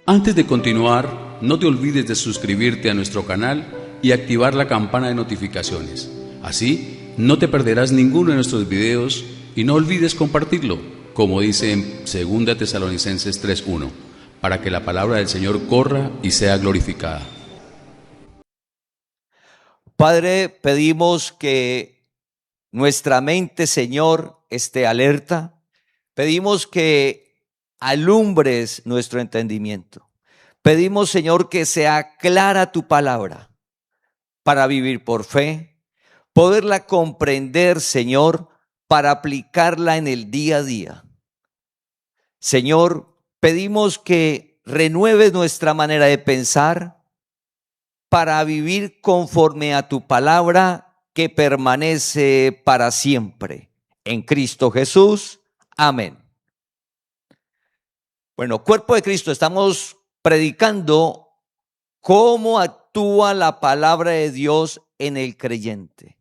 Antes de continuar, no te olvides de suscribirte a nuestro canal y activar la campana de notificaciones. Así, no te perderás ninguno de nuestros videos y no olvides compartirlo, como dice en 2 Tesalonicenses 3:1, para que la palabra del Señor corra y sea glorificada. Padre, pedimos que nuestra mente, Señor, esté alerta. Pedimos que alumbres nuestro entendimiento. Pedimos, Señor, que sea clara tu palabra para vivir por fe, poderla comprender, Señor, para aplicarla en el día a día. Señor, pedimos que renueves nuestra manera de pensar para vivir conforme a tu palabra que permanece para siempre. En Cristo Jesús. Amén. Bueno, cuerpo de Cristo, estamos predicando cómo actúa la palabra de Dios en el creyente.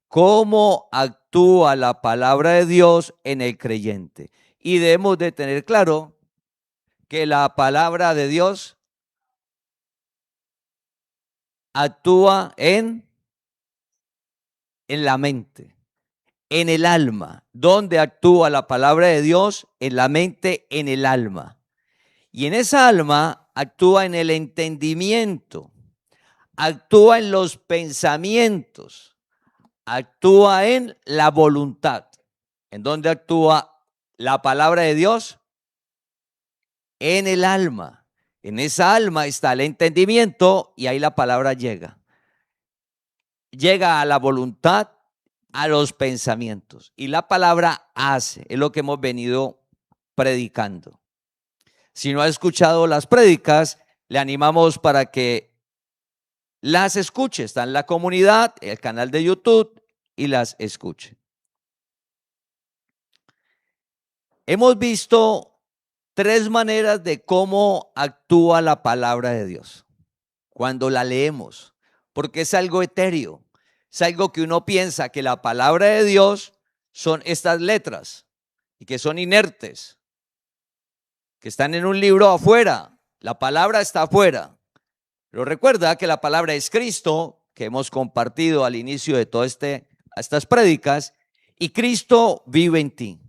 Cómo actúa la palabra de Dios en el creyente. Y debemos de tener claro que la palabra de Dios actúa en la mente, en el alma. ¿Dónde actúa la palabra de Dios? En la mente, en el alma. Y en esa alma actúa en el entendimiento, actúa en los pensamientos, actúa en la voluntad. ¿En dónde actúa la palabra de Dios? En el alma. En esa alma está el entendimiento y ahí la palabra llega. Llega a la voluntad, a los pensamientos. Y la palabra hace, es lo que hemos venido predicando. Si no ha escuchado las prédicas, le animamos para que las escuche. Está en la comunidad, el canal de YouTube, y las escuche. Hemos visto 3 maneras de cómo actúa la palabra de Dios cuando la leemos, porque es algo etéreo, es algo que uno piensa que la palabra de Dios son estas letras y que son inertes, que están en un libro afuera. La palabra está afuera. Pero recuerda que la palabra es Cristo, que hemos compartido al inicio de todas estas prédicas, y Cristo vive en ti.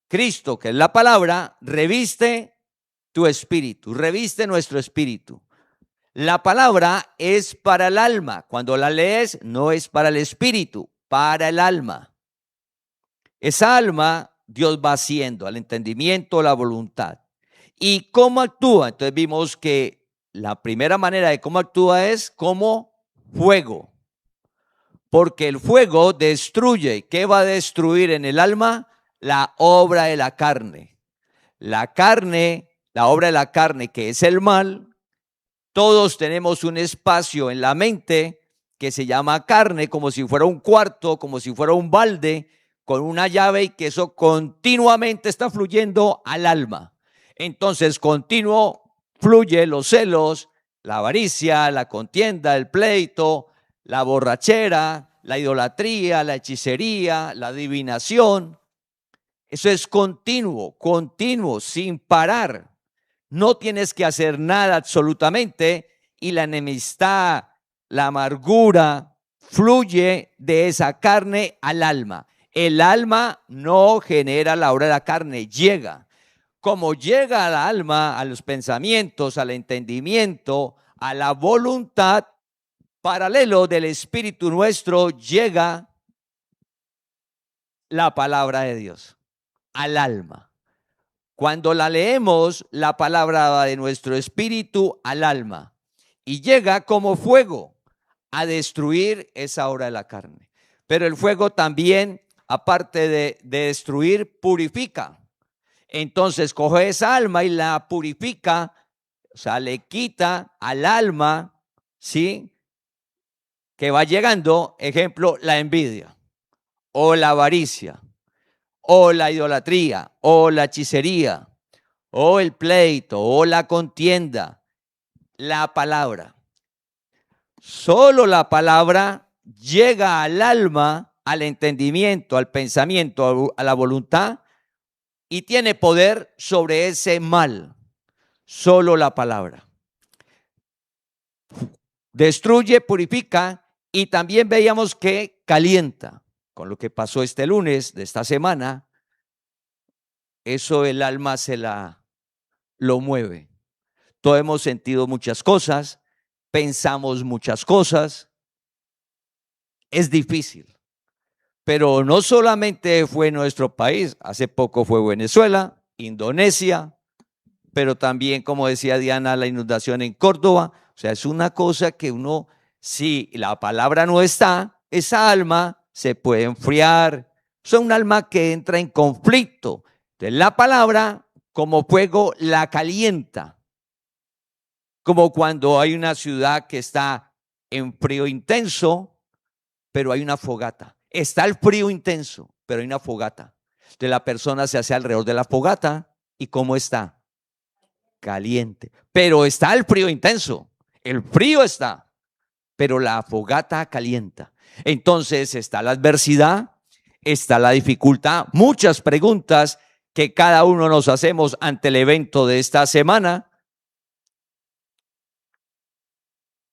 Cristo, que es la palabra, reviste tu espíritu, reviste nuestro espíritu. La palabra es para el alma. Cuando la lees, no es para el espíritu, para el alma. Esa alma Dios va haciendo al entendimiento, la voluntad. ¿Y cómo actúa? Entonces vimos que la primera manera de cómo actúa es como fuego. Porque el fuego destruye. ¿Qué va a destruir en el alma? La obra de la carne. La carne, la obra de la carne, que es el mal. Todos tenemos un espacio en la mente que se llama carne, como si fuera un cuarto, como si fuera un balde, con una llave, y que eso continuamente está fluyendo al alma. Entonces, continuo fluye los celos, la avaricia, la contienda, el pleito, la borrachera, la idolatría, la hechicería, la adivinación. Eso es continuo, sin parar. No tienes que hacer nada absolutamente, y la enemistad, la amargura, fluye de esa carne al alma. El alma no genera la obra de la carne, llega. Como llega al alma, a los pensamientos, al entendimiento, a la voluntad, paralelo del espíritu nuestro, llega la palabra de Dios al alma. Cuando la leemos, la palabra va de nuestro espíritu al alma y llega como fuego a destruir esa obra de la carne. Pero el fuego también, aparte de destruir, purifica. Entonces coge esa alma y la purifica, o sea, le quita al alma, ¿sí?, que va llegando, ejemplo, la envidia o la avaricia o la idolatría o la hechicería o el pleito o la contienda. La palabra, solo la palabra llega al alma, al entendimiento, al pensamiento, a la voluntad, y tiene poder sobre ese mal, Solo la palabra. Destruye, purifica y también veíamos que calienta. Con lo que pasó este lunes de esta semana, eso el alma lo mueve. Todos hemos sentido muchas cosas, pensamos muchas cosas. Es difícil, pero no solamente fue nuestro país, hace poco fue Venezuela, Indonesia, pero también, como decía Diana, la inundación en Córdoba. O sea, es una cosa que uno, si la palabra no está, esa alma se puede enfriar. Es un alma que entra en conflicto. Entonces, la palabra, como fuego, la calienta. Como cuando hay una ciudad que está en frío intenso, pero hay una fogata. Está el frío intenso, pero hay una fogata. Entonces la persona se hace alrededor de la fogata y ¿cómo está? Caliente. Pero está el frío intenso. El frío está, pero la fogata calienta. Entonces está la adversidad, está la dificultad, muchas preguntas que cada uno nos hacemos ante el evento de esta semana.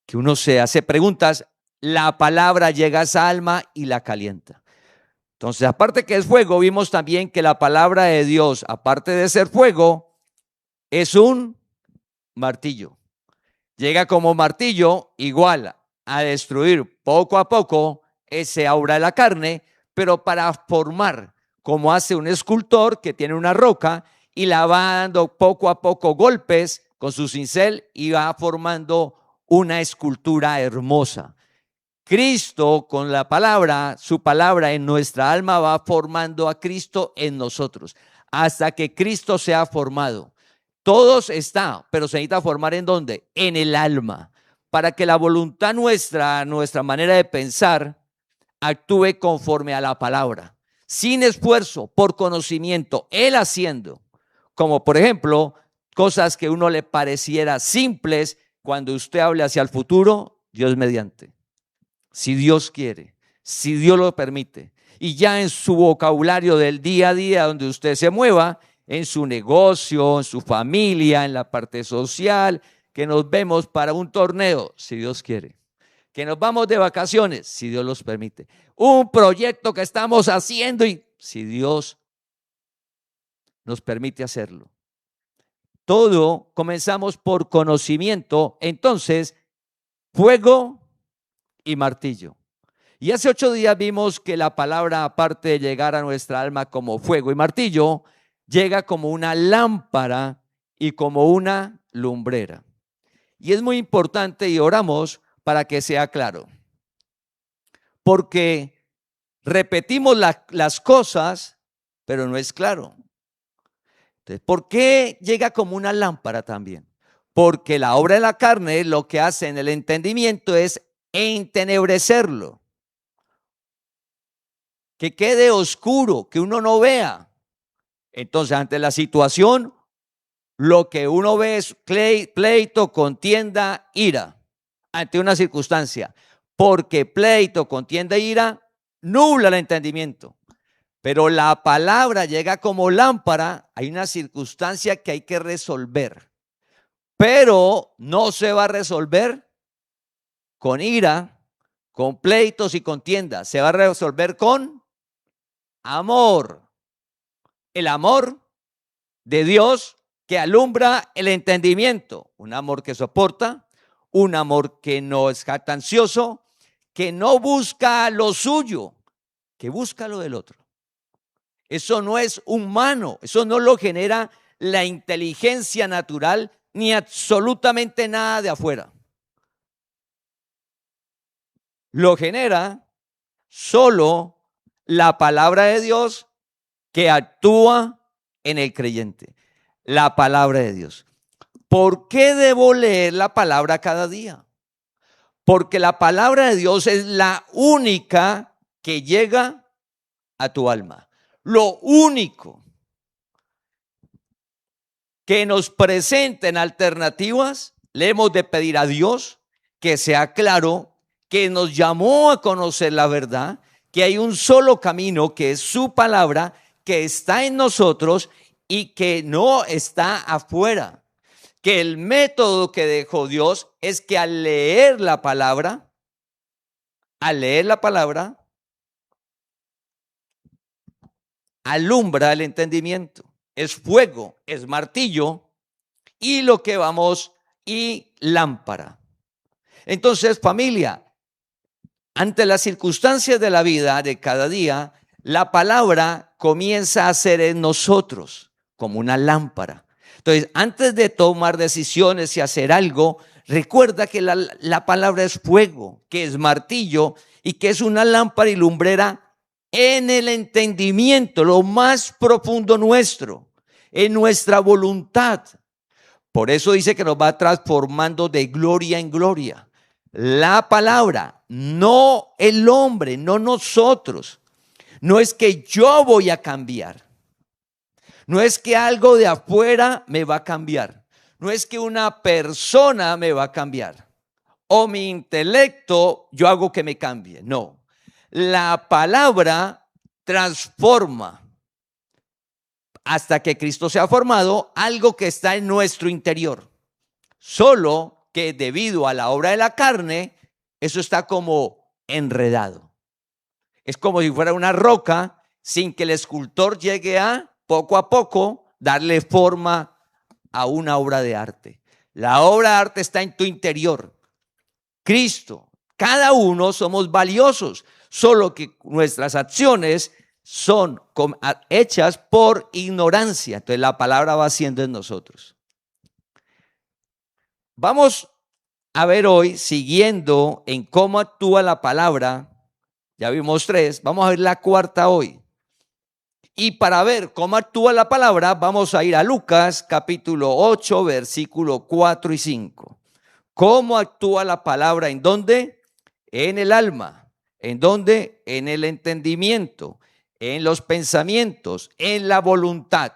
Que uno se hace preguntas, la palabra llega a esa alma y la calienta. Entonces, aparte que es fuego, vimos también que la palabra de Dios, aparte de ser fuego, es un martillo. Llega como martillo igual a destruir poco a poco ese aura de la carne, pero para formar, como hace un escultor que tiene una roca y la va dando poco a poco golpes con su cincel y va formando una escultura hermosa. Cristo con la palabra, su palabra en nuestra alma va formando a Cristo en nosotros, hasta que Cristo sea formado. Todos está, pero se necesita formar ¿en dónde? En el alma, para que la voluntad nuestra manera de pensar, actúe conforme a la palabra, sin esfuerzo, por conocimiento, Él haciendo, como por ejemplo, cosas que a uno le pareciera simples. Cuando usted hable hacia el futuro, Dios mediante, si Dios quiere, si Dios lo permite, y ya en su vocabulario del día a día donde usted se mueva, en su negocio, en su familia, en la parte social, que nos vemos para un torneo, si Dios quiere, que nos vamos de vacaciones, si Dios los permite, un proyecto que estamos haciendo y si Dios nos permite hacerlo. Todo comenzamos por conocimiento, entonces, fuego y martillo. Y hace 8 días vimos que la palabra, aparte de llegar a nuestra alma como fuego y martillo, llega como una lámpara y como una lumbrera. Y es muy importante y oramos para que sea claro. Porque repetimos las cosas, pero no es claro. Entonces, ¿por qué llega como una lámpara también? Porque la obra de la carne lo que hace en el entendimiento es entenebrecerlo. Que quede oscuro, que uno no vea. Entonces, ante la situación, lo que uno ve es pleito, contienda, ira. Ante una circunstancia. Porque pleito, contienda, ira, nubla el entendimiento. Pero la palabra llega como lámpara, hay una circunstancia que hay que resolver, pero no se va a resolver con ira, con pleitos y contiendas, se va a resolver con amor. El amor de Dios que alumbra el entendimiento, un amor que soporta, un amor que no es jactancioso, que no busca lo suyo, que busca lo del otro. Eso no es humano, eso no lo genera la inteligencia natural ni absolutamente nada de afuera. Lo genera solo la palabra de Dios que actúa en el creyente. La palabra de Dios. ¿Por qué debo leer la palabra cada día? Porque la palabra de Dios es la única que llega a tu alma. Lo único que nos presenten alternativas, le hemos de pedir a Dios que sea claro, que nos llamó a conocer la verdad, que hay un solo camino que es su palabra, que está en nosotros y que no está afuera. que el método que dejó Dios es que al leer la palabra, alumbra el entendimiento. Es fuego, es martillo y lámpara. Entonces, familia, ante las circunstancias de la vida de cada día, la palabra comienza a ser en nosotros como una lámpara. Entonces, antes de tomar decisiones y hacer algo, recuerda que la palabra es fuego, que es martillo y que es una lámpara y lumbrera en el entendimiento, lo más profundo nuestro, en nuestra voluntad. Por eso dice que nos va transformando de gloria en gloria. La palabra, no el hombre, no nosotros. No es que yo voy a cambiar. No es que algo de afuera me va a cambiar. No es que una persona me va a cambiar. O mi intelecto, yo hago que me cambie. No. La palabra transforma hasta que Cristo se ha formado algo que está en nuestro interior. Solo que debido a la obra de la carne, eso está como enredado. Es como si fuera una roca sin que el escultor llegue a, poco a poco, darle forma a una obra de arte. La obra de arte está en tu interior. Cristo, cada uno somos valiosos, solo que nuestras acciones son hechas por ignorancia. Entonces la palabra va haciendo en nosotros. Vamos a ver hoy, siguiendo en cómo actúa la palabra, ya vimos 3, vamos a ver la 4ª hoy. Y para ver cómo actúa la palabra, vamos a ir a Lucas capítulo 8, versículo 4 y 5. ¿Cómo actúa la palabra? ¿En dónde? En el alma. ¿En dónde? En el entendimiento, en los pensamientos, en la voluntad.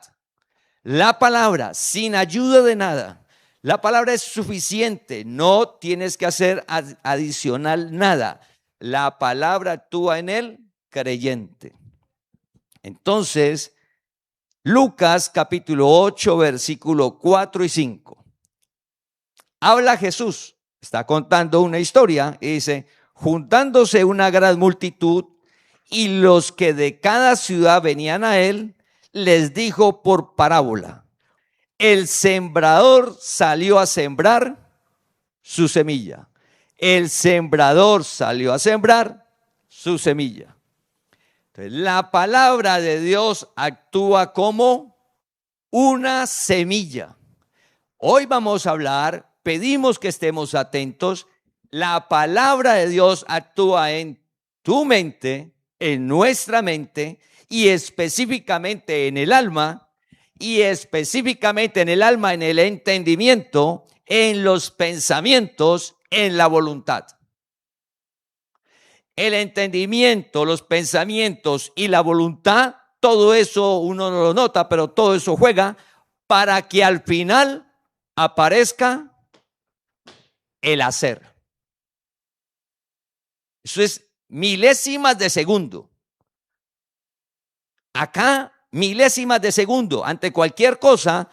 La palabra, sin ayuda de nada. La palabra es suficiente, no tienes que hacer adicional nada. La palabra actúa en el creyente. Entonces, Lucas capítulo 8, versículo 4 y 5. Habla Jesús, está contando una historia y dice, juntándose una gran multitud y los que de cada ciudad venían a él, les dijo por parábola, el sembrador salió a sembrar su semilla. El sembrador salió a sembrar su semilla. Entonces, la palabra de Dios actúa como una semilla. Hoy vamos a hablar, pedimos que estemos atentos. La palabra de Dios actúa en tu mente, en nuestra mente y específicamente en el alma. Y específicamente en el alma, en el entendimiento, en los pensamientos, en la voluntad. El entendimiento, los pensamientos y la voluntad, todo eso uno no lo nota, pero todo eso juega para que al final aparezca el hacer. Eso es milésimas de segundo. Acá, milésimas de segundo, ante cualquier cosa,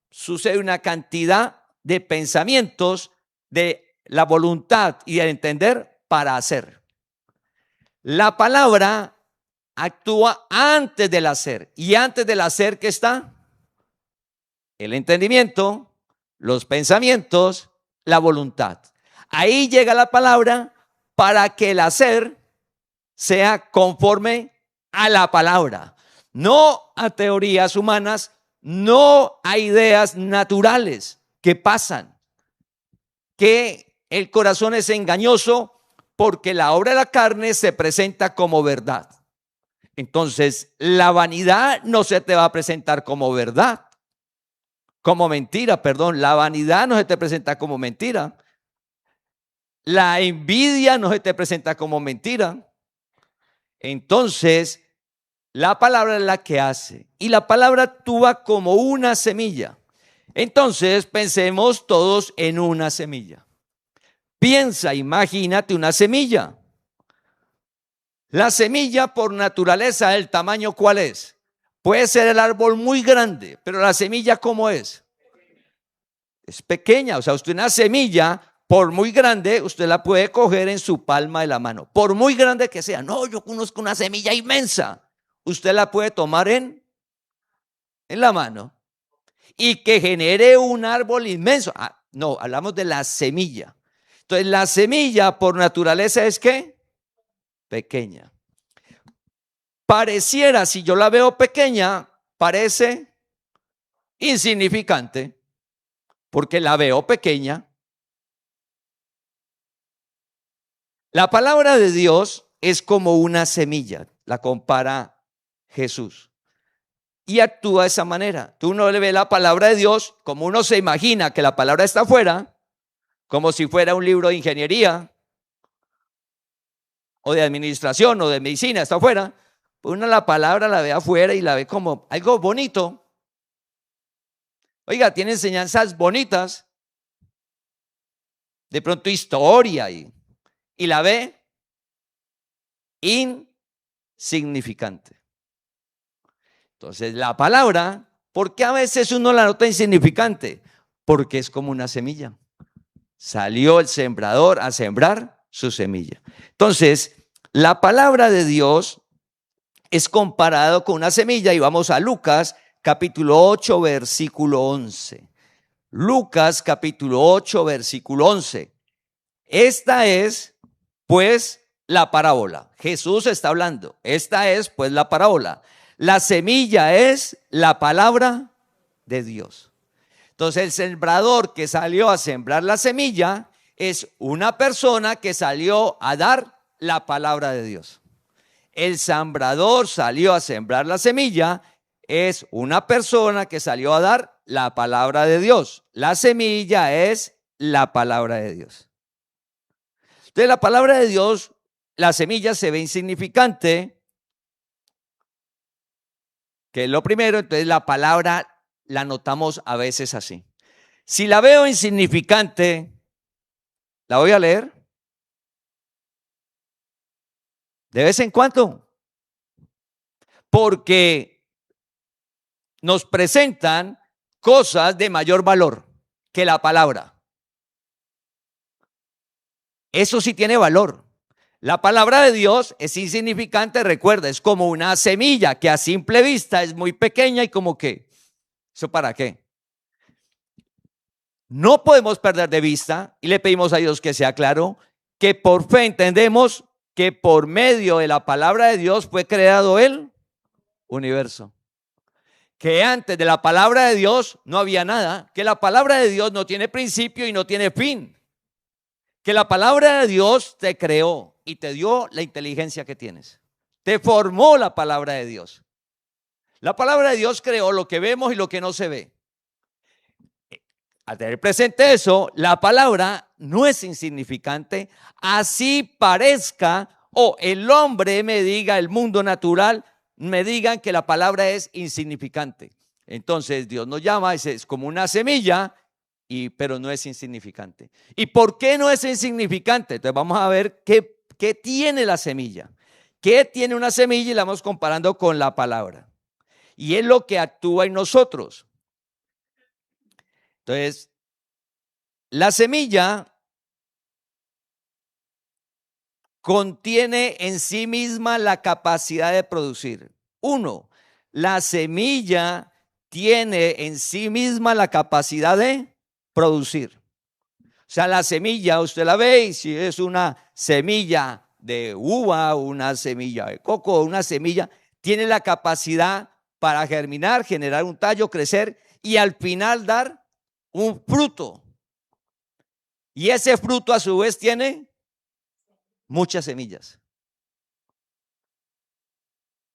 sucede una cantidad de pensamientos, de la voluntad y el entender para hacer. La palabra actúa antes del hacer. Y antes del hacer, ¿qué está? El entendimiento, los pensamientos, la voluntad. Ahí llega la palabra para que el hacer sea conforme a la palabra. No a teorías humanas, no a ideas naturales que pasan. Que el corazón es engañoso porque la obra de la carne se presenta como verdad. Entonces, la vanidad no se te va a presentar como verdad, como mentira, perdón. La vanidad no se te presenta como mentira. La envidia no se te presenta como mentira. Entonces, la palabra es la que hace. Y la palabra actúa como una semilla. Entonces, pensemos todos en una semilla. Piensa, imagínate una semilla. La semilla por naturaleza, el tamaño, ¿cuál es? Puede ser el árbol muy grande, pero la semilla, ¿cómo es? es pequeña. O sea, usted una semilla, por muy grande, usted la puede coger en su palma de la mano. Por muy grande que sea. No, yo conozco una semilla inmensa. Usted la puede tomar en la mano. Y que genere un árbol inmenso. No, hablamos de la semilla. Entonces, la semilla por naturaleza es ¿qué? Pequeña. Pareciera, si yo la veo pequeña, parece insignificante, porque la veo pequeña. La palabra de Dios es como una semilla, la compara Jesús. Y actúa de esa manera. Tú no le ves la palabra de Dios como uno se imagina que la palabra está afuera, como si fuera un libro de ingeniería, o de administración, o de medicina, está afuera. Uno la palabra la ve afuera y la ve como algo bonito. Oiga, tiene enseñanzas bonitas, de pronto historia, y la ve insignificante. Entonces la palabra, ¿por qué a veces uno la nota insignificante? Porque es como una semilla. Salió el sembrador a sembrar su semilla. Entonces, la palabra de Dios es comparado con una semilla, y vamos a Lucas capítulo 8, versículo 11. Lucas capítulo 8, versículo 11. Esta es, pues, la parábola. Jesús está hablando. Esta es, pues, la parábola. La semilla es la palabra de Dios. Entonces, el sembrador que salió a sembrar la semilla es una persona que salió a dar la palabra de Dios. El sembrador salió a sembrar la semilla, es una persona que salió a dar la palabra de Dios. La semilla es la palabra de Dios. Entonces, la palabra de Dios, la semilla se ve insignificante, que es lo primero. Entonces, la palabra la notamos a veces así. Si la veo insignificante, la voy a leer de vez en cuando, porque nos presentan cosas de mayor valor que la palabra. Eso sí tiene valor. La palabra de Dios es insignificante, recuerda, es como una semilla que a simple vista es muy pequeña y como que, ¿eso para qué? No podemos perder de vista, y le pedimos a Dios que sea claro, que por fe entendemos que por medio de la palabra de Dios fue creado el universo. Que antes de la palabra de Dios no había nada, que la palabra de Dios no tiene principio y no tiene fin, que la palabra de Dios te creó y te dio la inteligencia que tienes, te formó la palabra de Dios. La palabra de Dios creó lo que vemos y lo que no se ve. Al tener presente eso, la palabra no es insignificante, así parezca, o el hombre me diga, el mundo natural me digan que la palabra es insignificante. Entonces Dios nos llama, es como una semilla, pero no es insignificante. ¿Y por qué no es insignificante? Entonces vamos a ver qué tiene la semilla. ¿Qué tiene una semilla? Y la vamos comparando con la palabra. Y es lo que actúa en nosotros. Entonces, la semilla contiene en sí misma la capacidad de producir. Uno, la semilla tiene en sí misma la capacidad de producir. O sea, la semilla, usted la ve, y si es una semilla de uva, una semilla de coco, una semilla, tiene la capacidad para germinar, generar un tallo, crecer y al final dar un fruto. Y ese fruto a su vez tiene muchas semillas.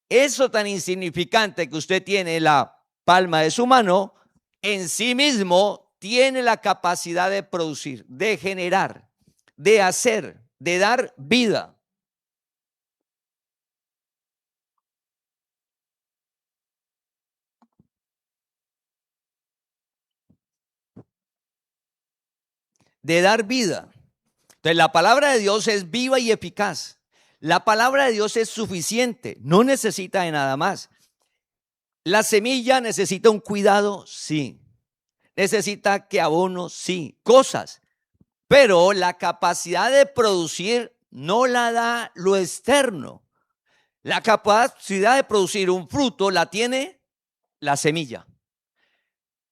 Eso tan insignificante que usted tiene en la palma de su mano, en sí mismo tiene la capacidad de producir, de generar, de hacer, de dar vida. De dar vida. Entonces, la palabra de Dios es viva y eficaz. La palabra de Dios es suficiente, no necesita de nada más. ¿La semilla necesita un cuidado? Sí. necesita que abono, sí, cosas. Pero la capacidad de producir no la da lo externo. La capacidad de producir un fruto la tiene la semilla.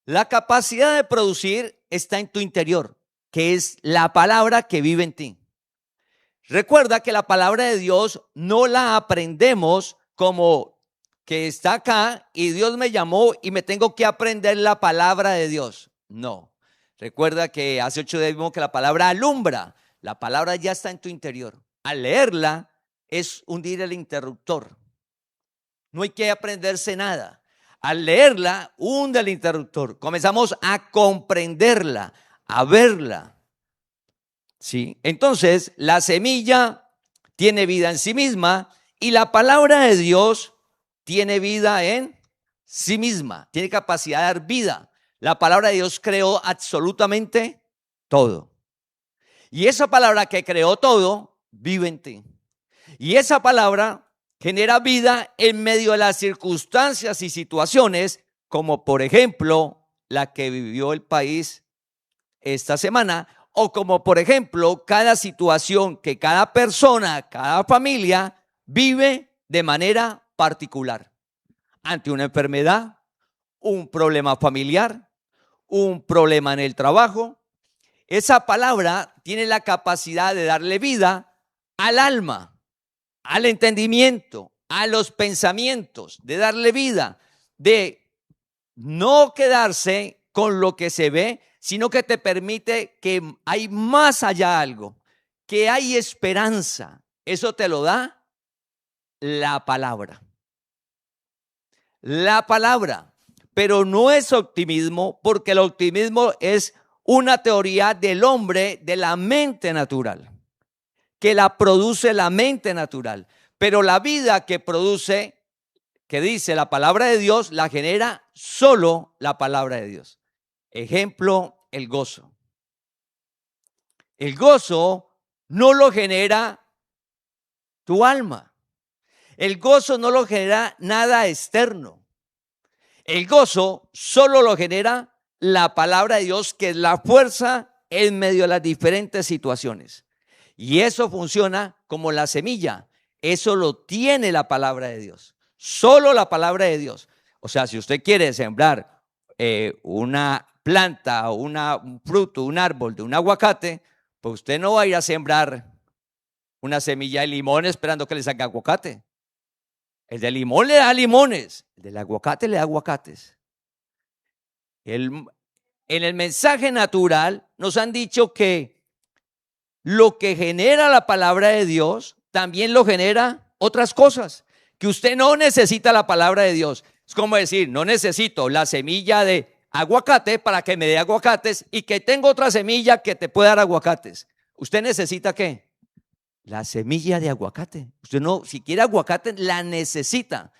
La capacidad de producir está en tu interior, que es la palabra que vive en ti. Recuerda que la palabra de Dios no la aprendemos como que está acá y Dios me llamó y me tengo que aprender la palabra de Dios. No. Recuerda que hace 8 días vimos que la palabra alumbra. La palabra ya está en tu interior. Al leerla es hundir el interruptor. No hay que aprenderse nada. Al leerla, hunde el interruptor. Comenzamos a comprenderla, a verla. ¿Sí? Entonces, la semilla tiene vida en sí misma y la palabra de Dios tiene vida en sí misma. Tiene capacidad de dar vida. La palabra de Dios creó absolutamente todo. Y esa palabra que creó todo vive en ti. Y esa palabra genera vida en medio de las circunstancias y situaciones, como por ejemplo la que vivió el país esta semana, o como por ejemplo cada situación que cada persona, cada familia vive de manera particular. Ante una enfermedad, un problema familiar, un problema en el trabajo. Esa palabra tiene la capacidad de darle vida al alma, al entendimiento, a los pensamientos, de darle vida, de no quedarse con lo que se ve, sino que te permite que hay más allá algo, que hay esperanza. Eso te lo da la palabra. La palabra, pero no es optimismo, porque el optimismo es una teoría del hombre, de la mente natural, que la produce la mente natural, pero la vida que produce, que dice la palabra de Dios, la genera solo la palabra de Dios. Ejemplo, el gozo. El gozo no lo genera tu alma. El gozo no lo genera nada externo. El gozo solo lo genera la palabra de Dios, que es la fuerza en medio de las diferentes situaciones. Y eso funciona como la semilla. Eso lo tiene la palabra de Dios. Solo la palabra de Dios. O sea, si usted quiere sembrar una planta, un fruto, un árbol de un aguacate, pues usted no va a ir a sembrar una semilla de limón esperando que le salga aguacate. El de limón le da limones, el del aguacate le da aguacates. En el mensaje natural nos han dicho que lo que genera la palabra de Dios también lo genera otras cosas, que usted no necesita la palabra de Dios. Es como decir, no necesito la semilla de aguacate para que me dé aguacates y que tengo otra semilla que te pueda dar aguacates. ¿Usted necesita qué? La semilla de aguacate. Usted no, si quiere aguacate, la necesita.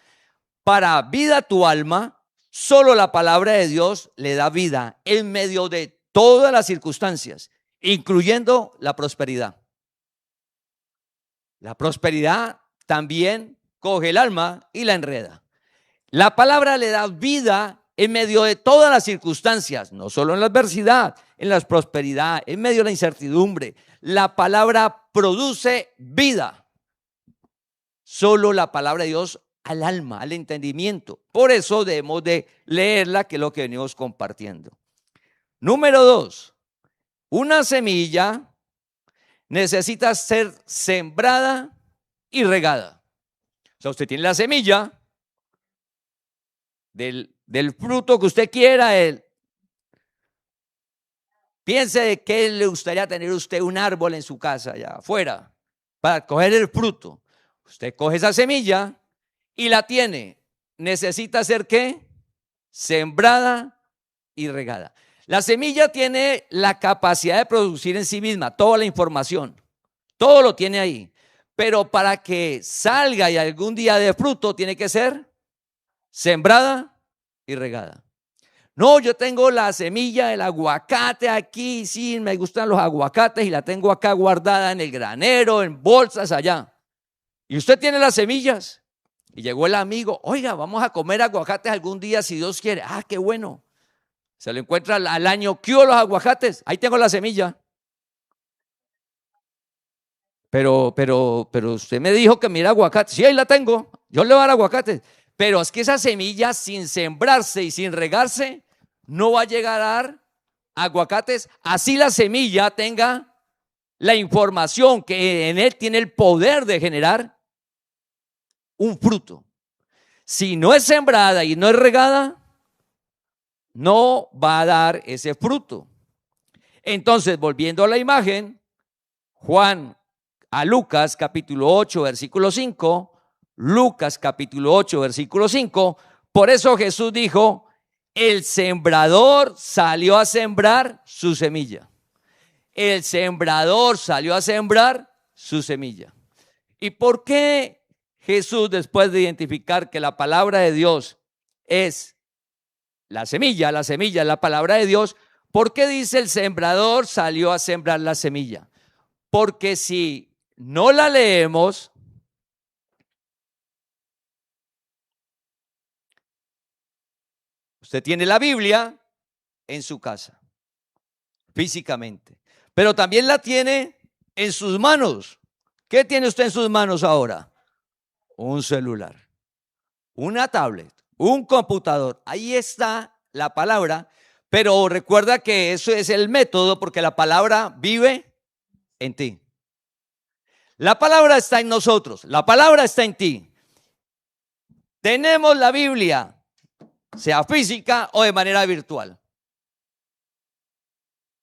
Para vida a tu alma, solo la palabra de Dios le da vida en medio de todas las circunstancias, incluyendo la prosperidad. La prosperidad también coge el alma y la enreda. La palabra le da vida en medio de todas las circunstancias, no solo en la adversidad, en la prosperidad, en medio de la incertidumbre. La palabra produce vida. Solo la palabra de Dios al alma, al entendimiento. Por eso debemos de leerla, que es lo que venimos compartiendo. Número 2, una semilla necesita ser sembrada y regada. O sea, usted tiene la semilla del fruto que usted quiera. Piense de qué le gustaría tener usted un árbol en su casa allá afuera para coger el fruto. Usted coge esa semilla y la tiene. Necesita ser ¿qué? Sembrada y regada. La semilla tiene la capacidad de producir en sí misma toda la información. Todo lo tiene ahí. Pero para que salga y algún día dé fruto, tiene que ser sembrada y regada. No, yo tengo la semilla del aguacate aquí, sí, me gustan los aguacates y la tengo acá guardada en el granero, en bolsas allá. Y usted tiene las semillas. Y llegó el amigo, oiga, vamos a comer aguacates algún día si Dios quiere. Ah, qué bueno. Se lo encuentra al año. ¿Qué hubo los aguacates? Ahí tengo la semilla. Pero usted me dijo que mira aguacate. Sí, ahí la tengo. Yo le voy a dar aguacates. Pero es que esa semilla, sin sembrarse y sin regarse, no va a llegar a dar aguacates. Así la semilla tenga la información que en él tiene el poder de generar un fruto. Si no es sembrada y no es regada, no va a dar ese fruto. Entonces, volviendo a la imagen, a Lucas capítulo 8, versículo 5, Lucas capítulo 8, versículo 5, por eso Jesús dijo, el sembrador salió a sembrar su semilla. El sembrador salió a sembrar su semilla. ¿Y por qué Jesús, después de identificar que la palabra de Dios es la semilla es la palabra de Dios, por qué dice el sembrador salió a sembrar la semilla? Porque si no la leemos, usted tiene la Biblia en su casa, físicamente, pero también la tiene en sus manos. ¿Qué tiene usted en sus manos ahora? Un celular, una tablet, un computador. Ahí está la palabra, pero recuerda que eso es el método porque la palabra vive en ti. La palabra está en nosotros, la palabra está en ti. Tenemos la Biblia, sea física o de manera virtual.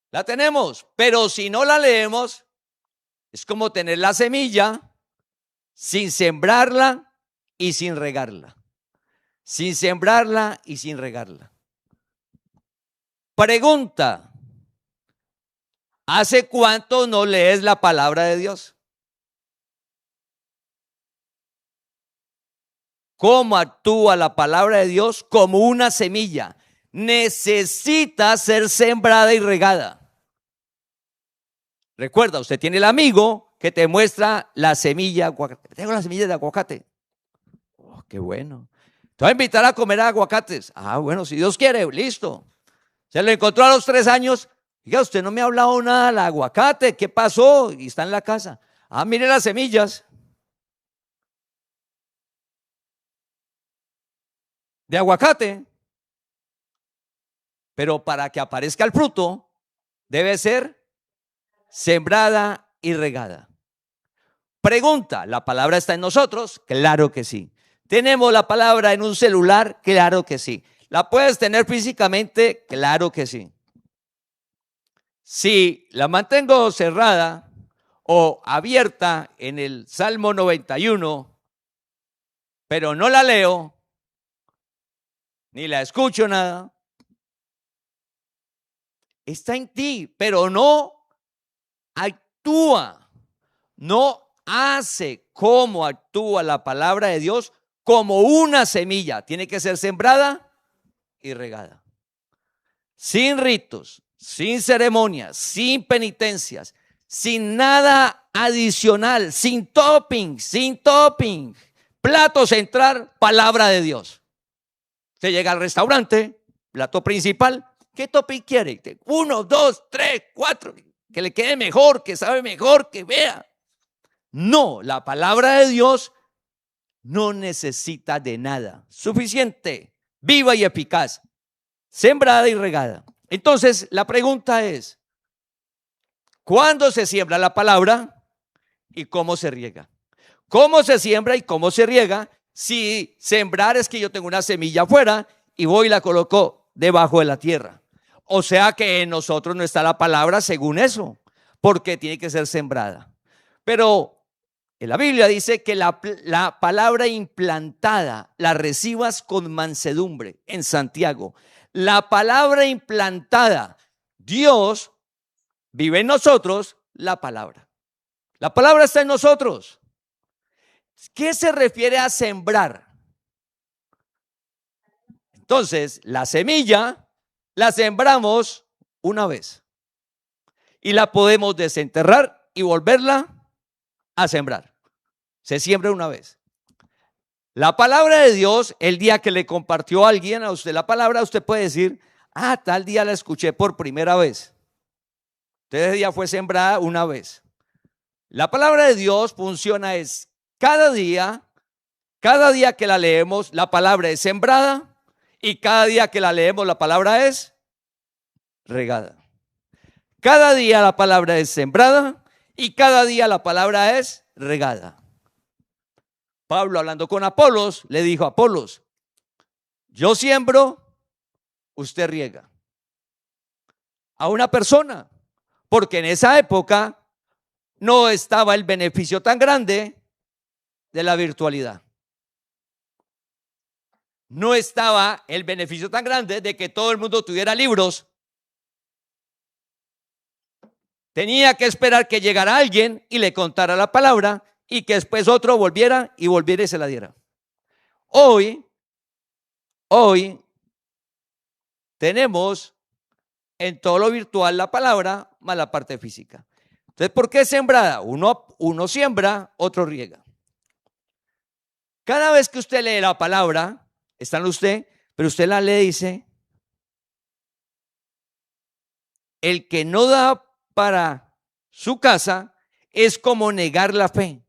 La tenemos, pero si no la leemos, es como tener la semilla sin sembrarla y sin regarla. Sin sembrarla y sin regarla. Pregunta: ¿hace cuánto no lees la palabra de Dios? ¿Cómo actúa la palabra de Dios? Como una semilla. Necesita ser sembrada y regada. Recuerda, usted tiene el amigo que te muestra la semilla. Tengo la semilla de aguacate. Oh, qué bueno. Te voy a invitar a comer aguacates. Ah, bueno, si Dios quiere, listo. Se lo encontró a los 3 años. Diga, usted no me ha hablado nada del aguacate. ¿Qué pasó? Y está en la casa. Ah, mire las semillas de aguacate. Pero para que aparezca el fruto, debe ser sembrada y regada. Pregunta: ¿la palabra está en nosotros? Claro que sí. ¿Tenemos la palabra en un celular? Claro que sí. ¿La puedes tener físicamente? Claro que sí. Si la mantengo cerrada o abierta en el Salmo 91, pero no la leo, ni la escucho nada, está en ti, pero no actúa, no hace como actúa la palabra de Dios como una semilla. Tiene que ser sembrada y regada. Sin ritos, sin ceremonias, sin penitencias, sin nada adicional, sin topping. Plato central, palabra de Dios. Usted llega al restaurante, plato principal, ¿qué topping quiere? 1, 2, 3, 4, que le quede mejor, que sabe mejor, que vea. No, la palabra de Dios no necesita de nada. Suficiente, viva y eficaz, sembrada y regada. Entonces, la pregunta es: ¿cuándo se siembra la palabra y cómo se riega? ¿Cómo se siembra y cómo se riega? Si sembrar es que yo tengo una semilla afuera y voy y la coloco debajo de la tierra. O sea que en nosotros no está la palabra según eso, porque tiene que ser sembrada. Pero en la Biblia dice que la palabra implantada la recibas con mansedumbre en Santiago. La palabra implantada, Dios vive en nosotros, la palabra. La palabra está en nosotros. ¿Qué se refiere a sembrar? Entonces, la semilla la sembramos una vez y la podemos desenterrar y volverla a sembrar. Se siembra una vez. La palabra de Dios, el día que le compartió a alguien a usted la palabra, usted puede decir: Tal día la escuché por primera vez. Ese día fue sembrada una vez. La palabra de Dios funciona es cada día que la leemos, la palabra es sembrada, y cada día que la leemos, la palabra es regada. Cada día la palabra es sembrada y cada día la palabra es regada. Pablo, hablando con Apolos, le dijo a Apolos: yo siembro, usted riega. A una persona, porque en esa época no estaba el beneficio tan grande de la virtualidad. No estaba el beneficio tan grande de que todo el mundo tuviera libros. Tenía que esperar que llegara alguien y le contara la palabra y que después otro volviera y se la diera. Hoy tenemos en todo lo virtual la palabra más la parte física. Entonces, ¿por qué sembrada? Uno siembra, otro riega. Cada vez que usted lee la palabra, está en usted, pero usted la lee y dice: el que no da para su casa es como negar la fe.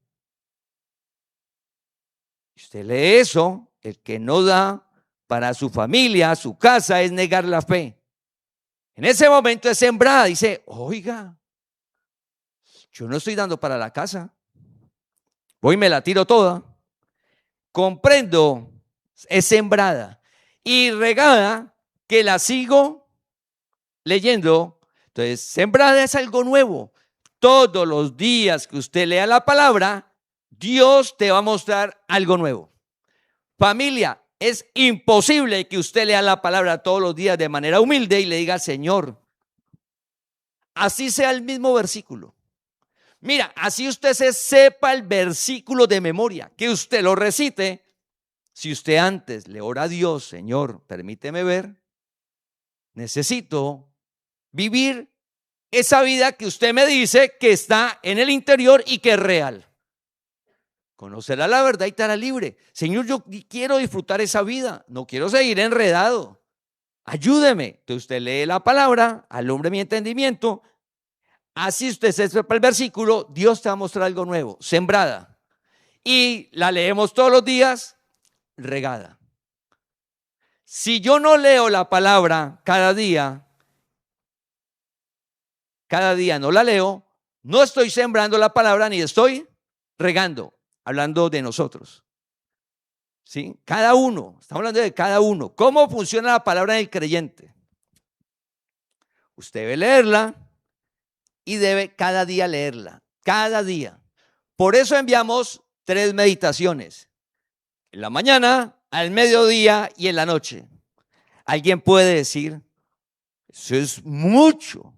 Usted lee eso: el que no da para su familia, su casa, es negar la fe. En ese momento es sembrada. Dice: oiga, yo no estoy dando para la casa, voy y me la tiro toda. Comprendo, es sembrada. Y regada, que la sigo leyendo. Entonces, sembrada es algo nuevo. Todos los días que usted lea la palabra, Dios te va a mostrar algo nuevo. Familia, es imposible que usted lea la palabra todos los días de manera humilde y le diga: Señor, así sea el mismo versículo. Mira, así usted se sepa el versículo de memoria, que usted lo recite. Si usted antes le ora a Dios: Señor, permíteme ver, necesito vivir esa vida que usted me dice que está en el interior y que es real. Conocerá la verdad y estará libre. Señor, yo quiero disfrutar esa vida, no quiero seguir enredado. Ayúdeme. Entonces usted lee la palabra, alumbre mi entendimiento. Así usted se sepa el versículo, Dios te va a mostrar algo nuevo. Sembrada. Y la leemos todos los días, regada. Si yo no leo la palabra cada día no la leo, no estoy sembrando la palabra ni estoy regando. Hablando de nosotros, ¿sí? Cada uno, estamos hablando de cada uno. ¿Cómo funciona la palabra del creyente? Usted debe leerla y debe cada día leerla, cada día. Por eso enviamos 3 meditaciones: en la mañana, al mediodía y en la noche. Alguien puede decir: eso es mucho.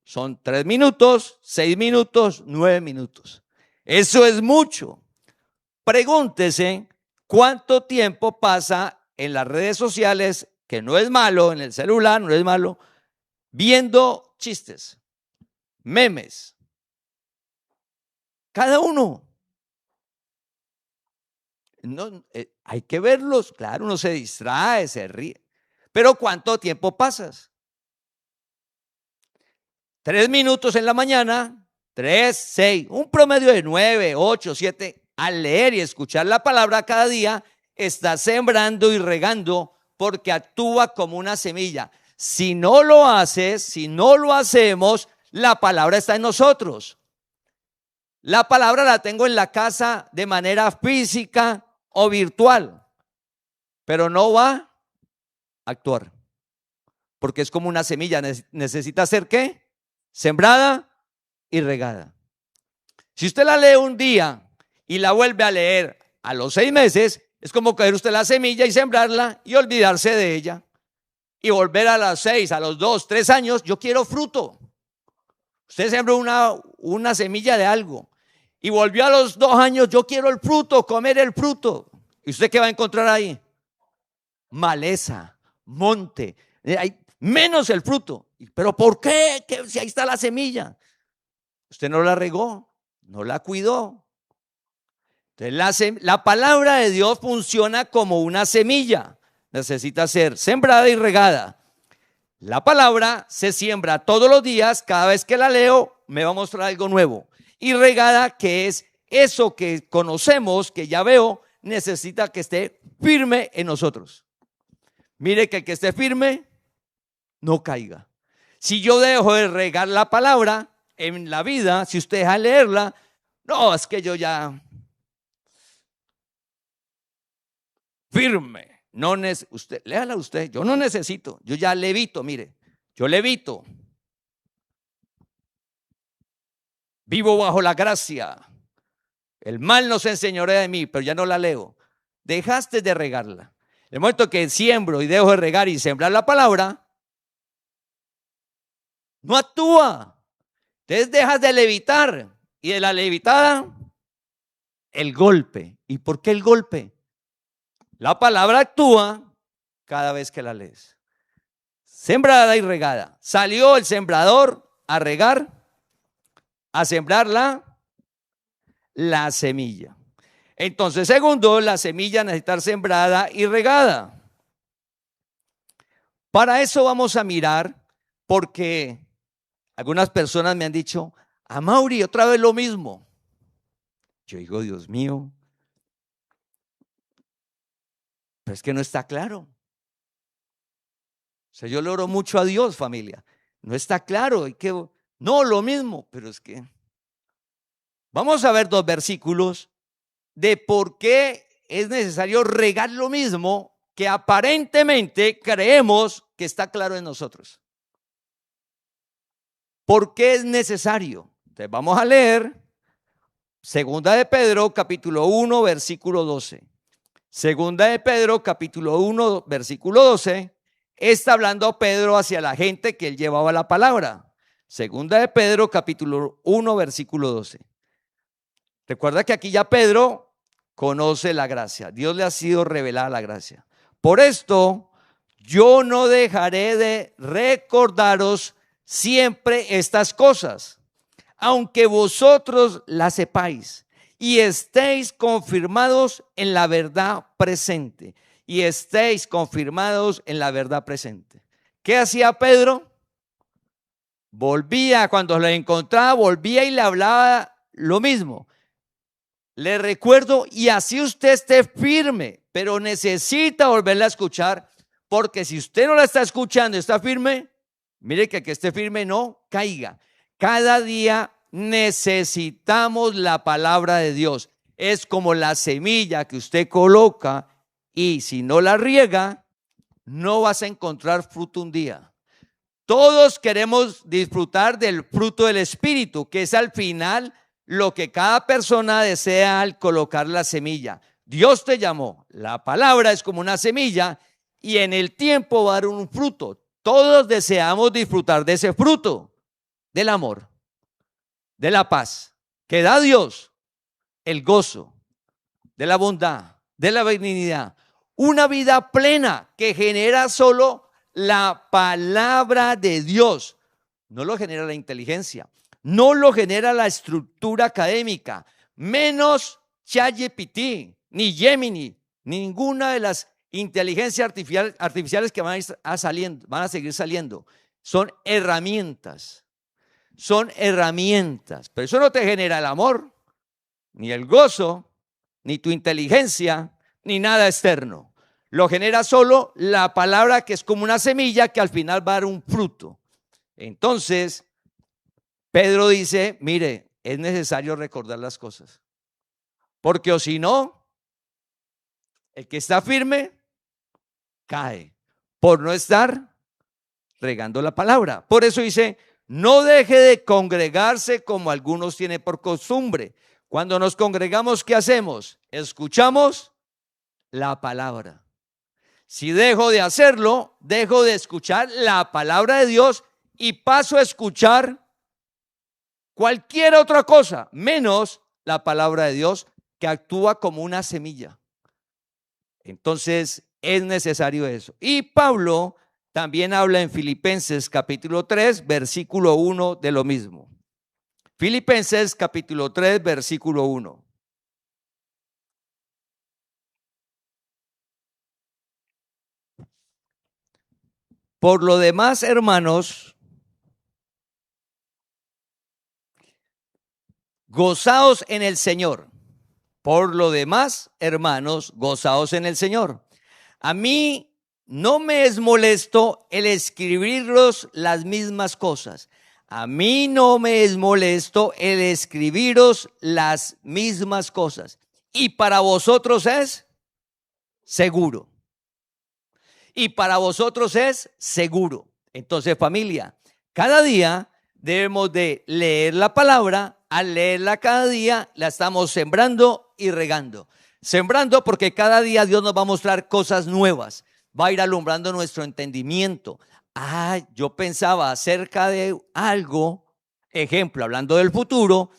Son 3 minutos, 6 minutos, 9 minutos. Eso es mucho. Pregúntese cuánto tiempo pasa en las redes sociales, que no es malo, en el celular no es malo, viendo chistes, memes. Cada uno. No, hay que verlos, claro, uno se distrae, se ríe. Pero ¿cuánto tiempo pasas? 3 minutos en la mañana, 3, 6, un promedio de 9, 8, 7. Al leer y escuchar la palabra cada día, está sembrando y regando, porque actúa como una semilla. Si no lo haces, si no lo hacemos, la palabra está en nosotros. La palabra la tengo en la casa de manera física o virtual, pero no va a actuar, porque es como una semilla. Necesita ser ¿qué? Sembrada y regada. Si usted la lee un día y la vuelve a leer a los 6 meses, es como coger usted la semilla y sembrarla y olvidarse de ella. Y volver a los 6, a los 2, 3 años, yo quiero fruto. Usted sembró una semilla de algo y volvió a los 2 años, yo quiero el fruto, comer el fruto. ¿Y usted qué va a encontrar ahí? Maleza, monte, menos el fruto. ¿Pero por qué? Si ahí está la semilla. Usted no la regó, no la cuidó. Entonces la palabra de Dios funciona como una semilla. Necesita ser sembrada y regada. La palabra se siembra todos los días, cada vez que la leo me va a mostrar algo nuevo. Y regada, que es eso que conocemos, que ya veo, necesita que esté firme en nosotros. Mire que el que esté firme no caiga. Si yo dejo de regar la palabra en la vida, si usted deja de leerla, no, es que yo ya firme. No usted, léala usted, yo no necesito, yo ya levito, mire, yo levito. Vivo bajo la gracia. El mal no se enseñorea de mí, pero ya no la leo. Dejaste de regarla. El momento que siembro y dejo de regar y sembrar la palabra, no actúa. Entonces dejas de levitar. Y de la levitada, el golpe. ¿Y por qué el golpe? La palabra actúa cada vez que la lees. Sembrada y regada. Salió el sembrador a regar, a sembrar la semilla. Entonces, segundo, la semilla necesita estar sembrada y regada. Para eso vamos a mirar, porque algunas personas me han dicho, a Mauri, otra vez lo mismo. Yo digo, Dios mío, pero es que no está claro. O sea, yo le oro mucho a Dios, familia. No está claro. No, lo mismo, pero es que vamos a ver 2 versículos de por qué es necesario regar lo mismo que aparentemente creemos que está claro en nosotros. ¿Por qué es necesario? Entonces vamos a leer Segunda de Pedro, capítulo 1, versículo 12. Segunda de Pedro, capítulo 1, versículo 12. Está hablando Pedro hacia la gente que él llevaba la palabra. Segunda de Pedro, capítulo 1, versículo 12. Recuerda que aquí ya Pedro conoce la gracia. Dios le ha sido revelada la gracia. Por esto, yo no dejaré de recordaros siempre estas cosas, aunque vosotros las sepáis y estéis confirmados en la verdad presente. Y estéis confirmados en la verdad presente. ¿Qué hacía Pedro? Volvía, cuando lo encontraba, volvía y le hablaba lo mismo. Le recuerdo, y así usted esté firme, pero necesita volverla a escuchar, porque si usted no la está escuchando y está firme, mire que esté firme no caiga. Cada día necesitamos la palabra de Dios. Es como la semilla que usted coloca y si no la riega, no vas a encontrar fruto un día. Todos queremos disfrutar del fruto del Espíritu, que es al final lo que cada persona desea al colocar la semilla. Dios te llamó, la palabra es como una semilla y en el tiempo va a dar un fruto. Todos deseamos disfrutar de ese fruto, del amor, de la paz que da Dios, el gozo, de la bondad, de la benignidad, una vida plena que genera solo la palabra de Dios. No lo genera la inteligencia, no lo genera la estructura académica, menos ChatGPT, ni Gemini, ni ninguna de las inteligencias artificiales que van a seguir saliendo. Son herramientas, pero eso no te genera el amor, ni el gozo, ni tu inteligencia, ni nada externo. Lo genera solo la palabra, que es como una semilla que al final va a dar un fruto. Entonces, Pedro dice, mire, es necesario recordar las cosas, porque o si no, el que está firme cae por no estar regando la palabra. Por eso dice, no deje de congregarse como algunos tienen por costumbre. Cuando nos congregamos, ¿qué hacemos? Escuchamos la palabra. Si dejo de hacerlo, dejo de escuchar la palabra de Dios y paso a escuchar cualquier otra cosa, menos la palabra de Dios, que actúa como una semilla. Entonces es necesario eso. Y Pablo también habla en Filipenses capítulo 3, versículo 1 de lo mismo. Filipenses capítulo 3, versículo 1. Por lo demás, hermanos, gozaos en el Señor. Por lo demás, hermanos, gozaos en el Señor. A mí no me es molesto el escribiros las mismas cosas. A mí no me es molesto el escribiros las mismas cosas. Y para vosotros es seguro. Y para vosotros es seguro. Entonces, familia, cada día debemos de leer la palabra. Al leerla cada día, la estamos sembrando y regando. Sembrando porque cada día Dios nos va a mostrar cosas nuevas. Va a ir alumbrando nuestro entendimiento. Yo pensaba acerca de algo, ejemplo, hablando del futuro.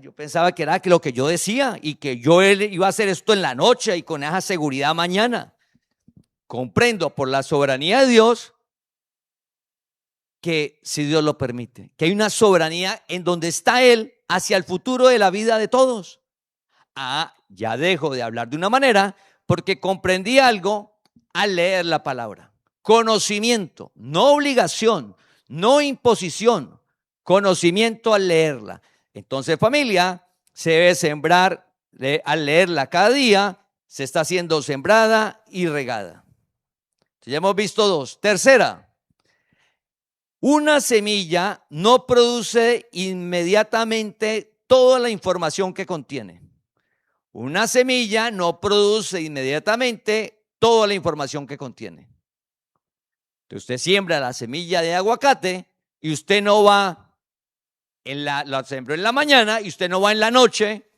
Yo pensaba que era lo que yo decía y que yo iba a hacer esto en la noche y con esa seguridad mañana. Comprendo por la soberanía de Dios que si Dios lo permite, que hay una soberanía en donde está Él hacia el futuro de la vida de todos. Ya dejo de hablar de una manera porque comprendí algo al leer la palabra. Conocimiento, no obligación, no imposición, conocimiento al leerla. Entonces, familia, se debe sembrar al leerla cada día, se está siendo sembrada y regada. Ya hemos visto dos. Tercera, una semilla no produce inmediatamente toda la información que contiene. Una semilla no produce inmediatamente toda la información que contiene. Entonces usted siembra la semilla de aguacate y usted no va, la sembró en la mañana y usted no va en la noche.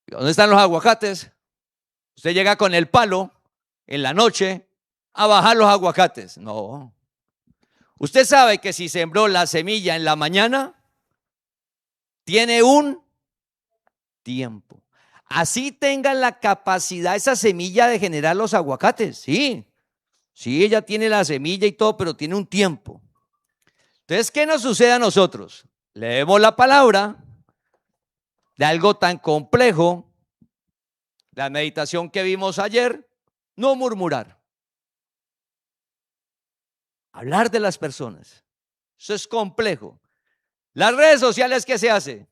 ¿Dónde están los aguacates? Usted llega con el palo en la noche a bajar los aguacates. No. Usted sabe que si sembró la semilla en la mañana, tiene un tiempo. Así tenga la capacidad esa semilla de generar los aguacates. Sí, ella tiene la semilla y todo, pero tiene un tiempo. Entonces, ¿qué nos sucede a nosotros? Leemos la palabra de algo tan complejo, la meditación que vimos ayer, no murmurar. Hablar de las personas. Eso es complejo. Las redes sociales, ¿qué se hace?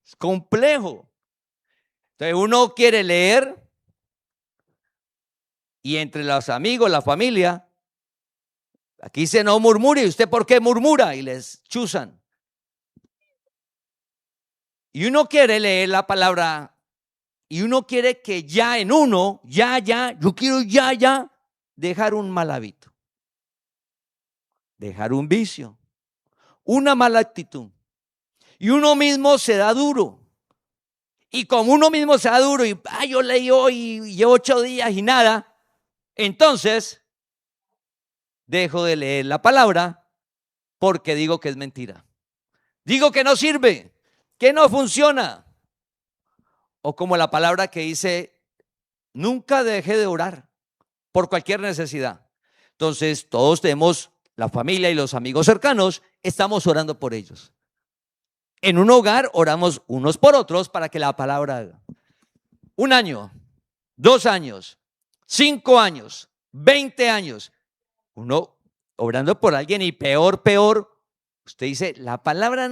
Es complejo. Entonces uno quiere leer y entre los amigos, la familia, aquí se no murmure. ¿Y usted por qué murmura? Y les chuzan. Y uno quiere leer la palabra y uno quiere que ya en uno, yo quiero ya dejar un mal hábito, dejar un vicio, una mala actitud. Y uno mismo se da duro. Y como uno mismo se da duro y yo leí hoy y llevo 8 días y nada, entonces dejo de leer la palabra porque digo que es mentira. Digo que no sirve, que no funciona. O como la palabra que dice, nunca deje de orar por cualquier necesidad. Entonces todos tenemos, la familia y los amigos cercanos, estamos orando por ellos. En un hogar oramos unos por otros para que la palabra haga. 1 año, 2 años, 5 años, 20 años. Uno orando por alguien y peor. Usted dice, la palabra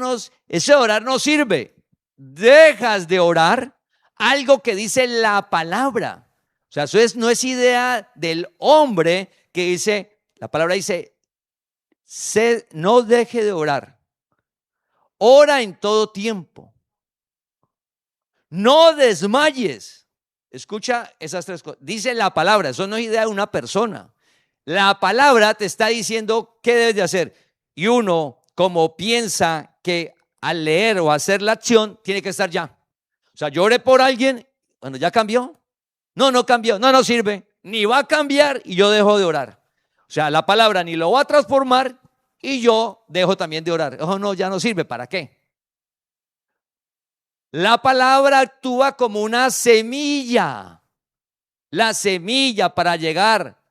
ese orar no sirve. Dejas de orar algo que dice la palabra. O sea, eso no es idea del hombre que dice, la palabra dice, no deje de orar. Ora en todo tiempo. No desmayes. Escucha esas 3 cosas. Dice la palabra, eso no es idea de una persona. La palabra te está diciendo qué debes de hacer. Y uno, como piensa que al leer o hacer la acción, tiene que estar ya. O sea, yo oré por alguien, bueno, ¿ya cambió? No cambió, no sirve. Ni va a cambiar y yo dejo de orar. O sea, la palabra ni lo va a transformar y yo dejo también de orar. No, ya no sirve, ¿para qué? La palabra actúa como una semilla. La semilla para llegar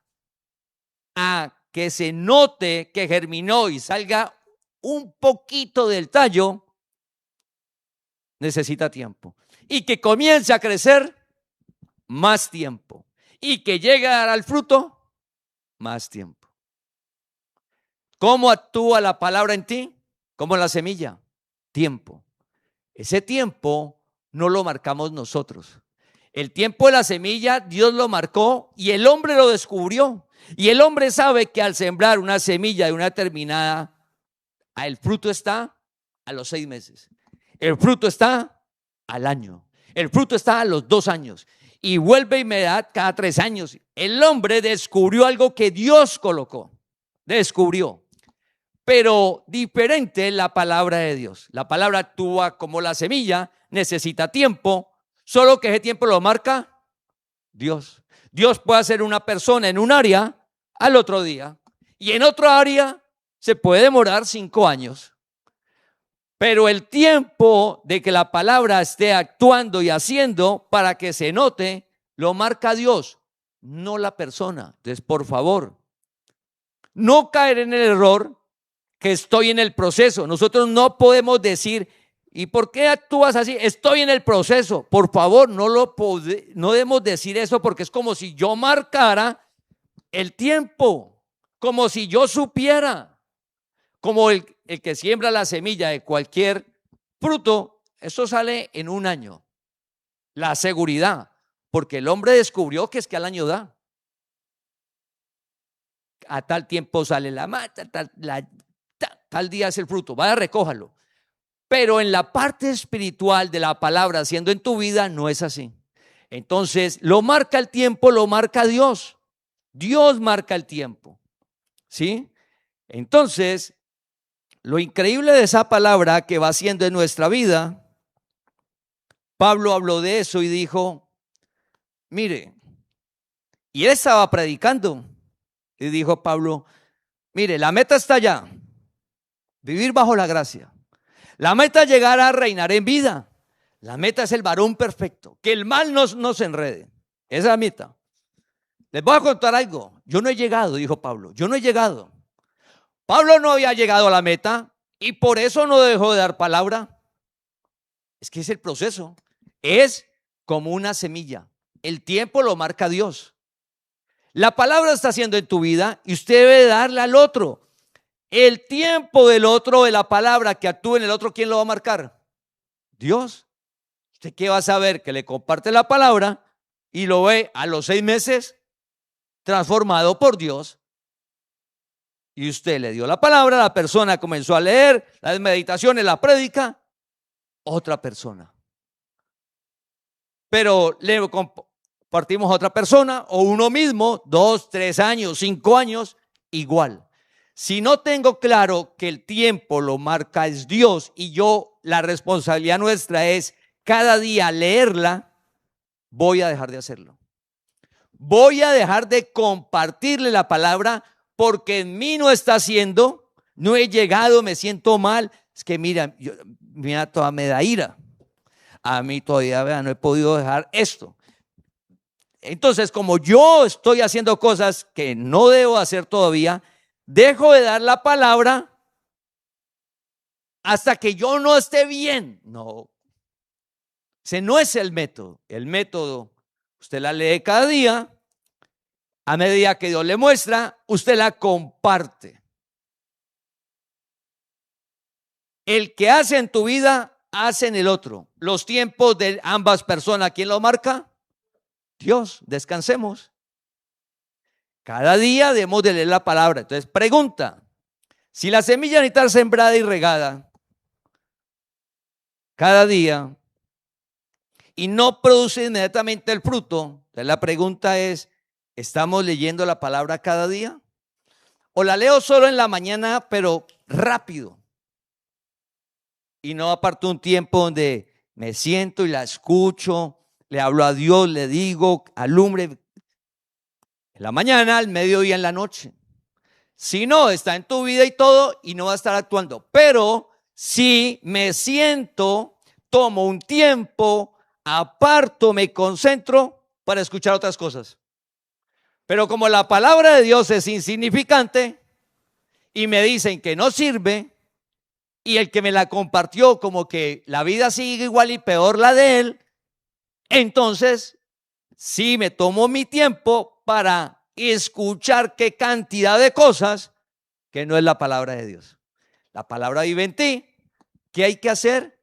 a que se note que germinó y salga un poquito del tallo, necesita tiempo. Y que comience a crecer, más tiempo. y que llegue a dar al fruto, más tiempo. ¿Cómo actúa la palabra en ti? Como la semilla, tiempo. Ese tiempo no lo marcamos nosotros. El tiempo de la semilla Dios lo marcó y el hombre lo descubrió. Y el hombre sabe que al sembrar una semilla de una determinada, el fruto está a los 6 meses. El fruto está al año. El fruto está a los 2 años. Y vuelve y me da cada 3 años. El hombre descubrió algo que Dios colocó. Descubrió. Pero diferente la palabra de Dios. La palabra actúa como la semilla, necesita tiempo, solo que ese tiempo lo marca Dios. Dios puede hacer una persona en un área al otro día y en otro área se puede demorar 5 años. Pero el tiempo de que la palabra esté actuando y haciendo para que se note, lo marca Dios, no la persona. Entonces, por favor, no caer en el error que estoy en el proceso. Nosotros no podemos decir, ¿y por qué actúas así? Estoy en el proceso. Por favor, no debemos decir eso porque es como si yo marcara el tiempo, como si yo supiera, como el que siembra la semilla de cualquier fruto, eso sale en 1 año. La seguridad, porque el hombre descubrió que es que al año da. A tal tiempo sale la mata, tal día es el fruto, vaya, recójalo. Pero en la parte espiritual de la palabra haciendo en tu vida no es así. Entonces, lo marca el tiempo, lo marca Dios. Dios marca el tiempo. ¿Sí? Entonces, lo increíble de esa palabra que va haciendo en nuestra vida, Pablo habló de eso y dijo, mire, y él estaba predicando y dijo Pablo, mire, la meta está allá, vivir bajo la gracia. La meta es llegar a reinar en vida. La meta es el varón perfecto, que el mal no se enrede. Esa es la meta. Les voy a contar algo. Yo no he llegado, dijo Pablo. Yo no he llegado. Pablo no había llegado a la meta y por eso no dejó de dar palabra. Es que es el proceso. Es como una semilla. El tiempo lo marca Dios. La palabra está haciendo en tu vida y usted debe darle al otro. El tiempo del otro, de la palabra que actúe en el otro, ¿quién lo va a marcar? Dios. ¿Usted qué va a saber? Que le comparte la palabra y lo ve a los 6 meses transformado por Dios. Y usted le dio la palabra, la persona comenzó a leer las meditaciones, la prédica, otra persona. Pero le compartimos a otra persona o uno mismo, 2, 3 años, 5 años, igual. Si no tengo claro que el tiempo lo marca es Dios y yo, la responsabilidad nuestra es cada día leerla, voy a dejar de hacerlo. Voy a dejar de compartirle la palabra porque en mí no está haciendo, no he llegado, me siento mal. Es que mira, todavía me da ira. A mí todavía no he podido dejar esto. Entonces, como yo estoy haciendo cosas que no debo hacer todavía, dejo de dar la palabra hasta que yo no esté bien. No, ese no es el método. El método, usted la lee cada día, a medida que Dios le muestra, usted la comparte. El que hace en tu vida, hace en el otro. Los tiempos de ambas personas, ¿quién lo marca? Dios. Descansemos. Cada día debemos de leer la palabra. Entonces, pregunta, si la semilla necesita estar sembrada y regada cada día y no produce inmediatamente el fruto, entonces la pregunta es, ¿estamos leyendo la palabra cada día? ¿O la leo solo en la mañana, pero rápido? Y no aparto un tiempo donde me siento y la escucho, le hablo a Dios, le digo, alumbre en la mañana, al mediodía, en la noche. Si no, está en tu vida y todo y no va a estar actuando. Pero si me siento, tomo un tiempo, aparto, me concentro para escuchar otras cosas. Pero como la palabra de Dios es insignificante y me dicen que no sirve, y el que me la compartió como que la vida sigue igual y peor la de él, entonces sí me tomo mi tiempo para escuchar qué cantidad de cosas que no es la palabra de Dios. La palabra vive en ti. ¿Qué hay que hacer?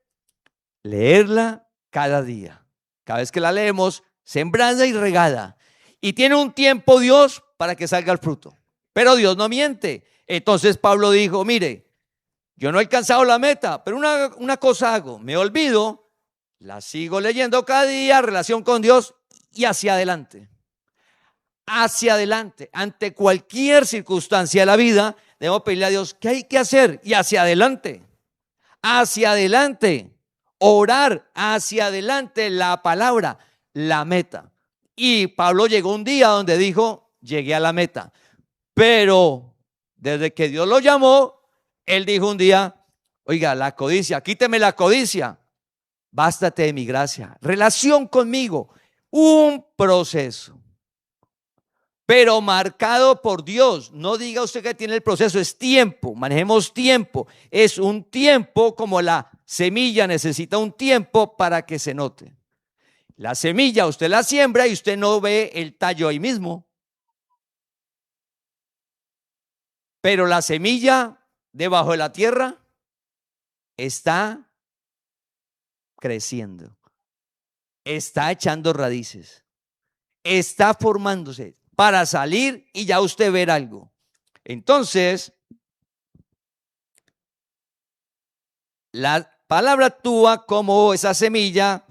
Leerla cada día. Cada vez que la leemos, sembrada y regada. Y tiene un tiempo Dios para que salga el fruto. Pero Dios no miente. Entonces Pablo dijo, mire, yo no he alcanzado la meta, pero una cosa hago, me olvido, la sigo leyendo cada día, relación con Dios y hacia adelante. Hacia adelante, ante cualquier circunstancia de la vida, debemos pedirle a Dios qué hay que hacer y hacia adelante. Hacia adelante, orar hacia adelante, la palabra, la meta. Y Pablo llegó un día donde dijo, llegué a la meta. Pero desde que Dios lo llamó, él dijo un día, oiga, la codicia, quíteme la codicia, bástate de mi gracia, relación conmigo, un proceso, pero marcado por Dios. No diga usted que tiene el proceso, es tiempo, manejemos tiempo, es un tiempo como la semilla necesita un tiempo para que se note. La semilla usted la siembra y usted no ve el tallo ahí mismo, pero la semilla debajo de la tierra está creciendo, está echando raíces, está formándose para salir y ya usted ver algo. Entonces, la palabra actúa como esa semilla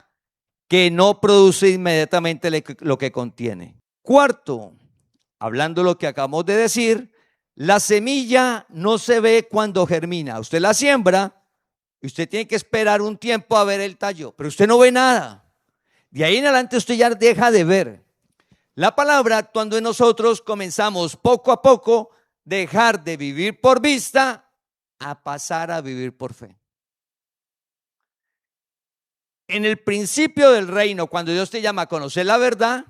que no produce inmediatamente lo que contiene. Cuarto, hablando de lo que acabamos de decir, la semilla no se ve cuando germina. Usted la siembra y usted tiene que esperar un tiempo a ver el tallo, pero usted no ve nada. De ahí en adelante usted ya deja de ver. La palabra actuando en nosotros, comenzamos poco a poco dejar de vivir por vista a pasar a vivir por fe. En el principio del reino, cuando Dios te llama a conocer la verdad,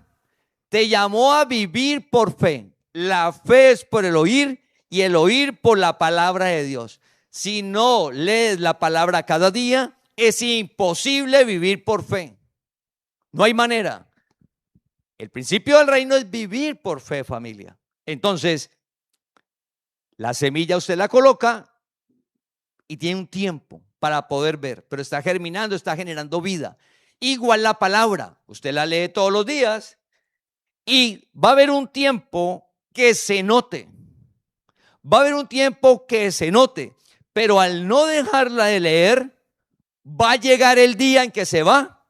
te llamó a vivir por fe. La fe es por el oír y el oír por la palabra de Dios. Si no lees la palabra cada día, es imposible vivir por fe. No hay manera. El principio del reino es vivir por fe, familia. Entonces, la semilla usted la coloca y tiene un tiempo para poder ver, pero está germinando, está generando vida. Igual la palabra, usted la lee todos los días y va a haber un tiempo que se note. Va a haber un tiempo que se note, pero al no dejarla de leer, va a llegar el día en que se va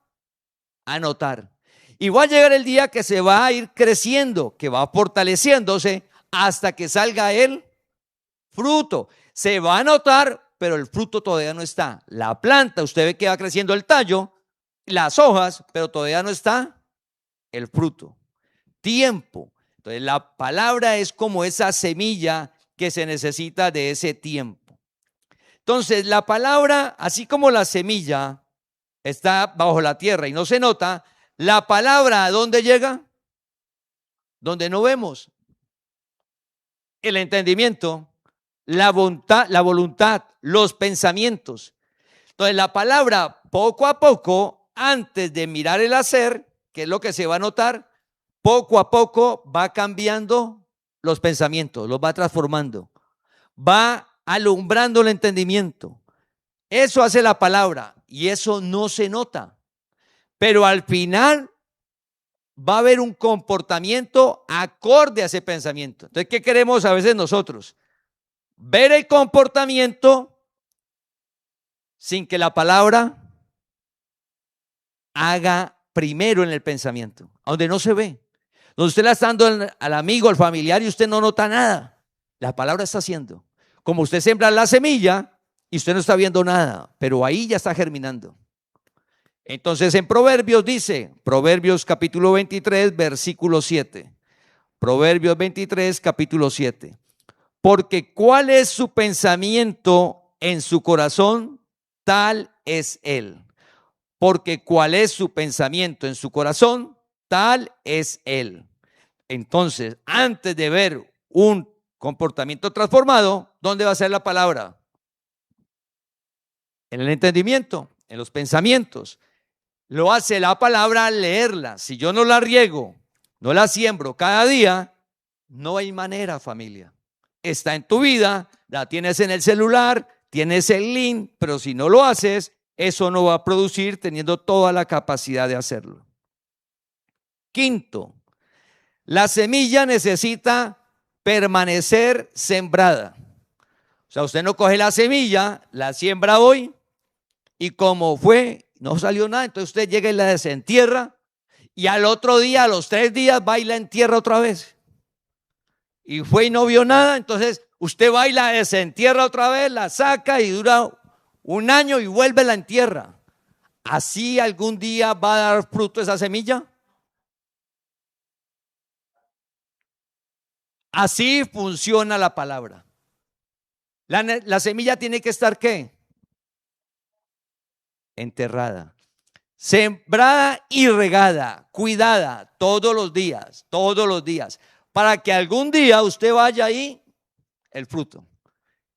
a notar. Y va a llegar el día que se va a ir creciendo, que va fortaleciéndose hasta que salga el fruto. Se va a notar, pero el fruto todavía no está. La planta, usted ve que va creciendo el tallo, las hojas, pero todavía no está el fruto. Tiempo. Entonces la palabra es como esa semilla que se necesita de ese tiempo. Entonces la palabra, así como la semilla está bajo la tierra y no se nota, la palabra, ¿a dónde llega? Donde no vemos. El entendimiento, la voluntad, los pensamientos. Entonces la palabra poco a poco, antes de mirar el hacer, que es lo que se va a notar, poco a poco va cambiando los pensamientos, los va transformando, va alumbrando el entendimiento. Eso hace la palabra y eso no se nota. Pero al final va a haber un comportamiento acorde a ese pensamiento. Entonces, ¿qué queremos a veces nosotros? Ver el comportamiento sin que la palabra haga primero en el pensamiento, donde no se ve. Donde usted la está dando al amigo, al familiar y usted no nota nada. La palabra está haciendo. Como usted siembra la semilla y usted no está viendo nada, pero ahí ya está germinando. Entonces en Proverbios dice, Proverbios capítulo 23, versículo 7. Proverbios 23, capítulo 7. Porque cuál es su pensamiento en su corazón, tal es él. Porque cuál es su pensamiento en su corazón, tal es él. Entonces, antes de ver un comportamiento transformado, ¿dónde va a ser la palabra? En el entendimiento, en los pensamientos. lo hace la palabra al leerla. Si yo no la riego, no la siembro cada día, no hay manera, familia. Está en tu vida, la tienes en el celular, tienes el link, pero si no lo haces, eso no va a producir teniendo toda la capacidad de hacerlo. Quinto, la semilla necesita permanecer sembrada. O sea, usted no coge la semilla, la siembra hoy y como fue, no salió nada, entonces usted llega y la desentierra y al otro día, a los 3 días, va y la entierra otra vez. Y fue y no vio nada, entonces usted va y la desentierra otra vez, la saca y dura un año y vuelve y la entierra. ¿Así algún día va a dar fruto esa semilla? Así funciona la palabra. La semilla tiene que estar ¿qué? Enterrada, sembrada y regada, cuidada todos los días, para que algún día usted vaya ahí el fruto.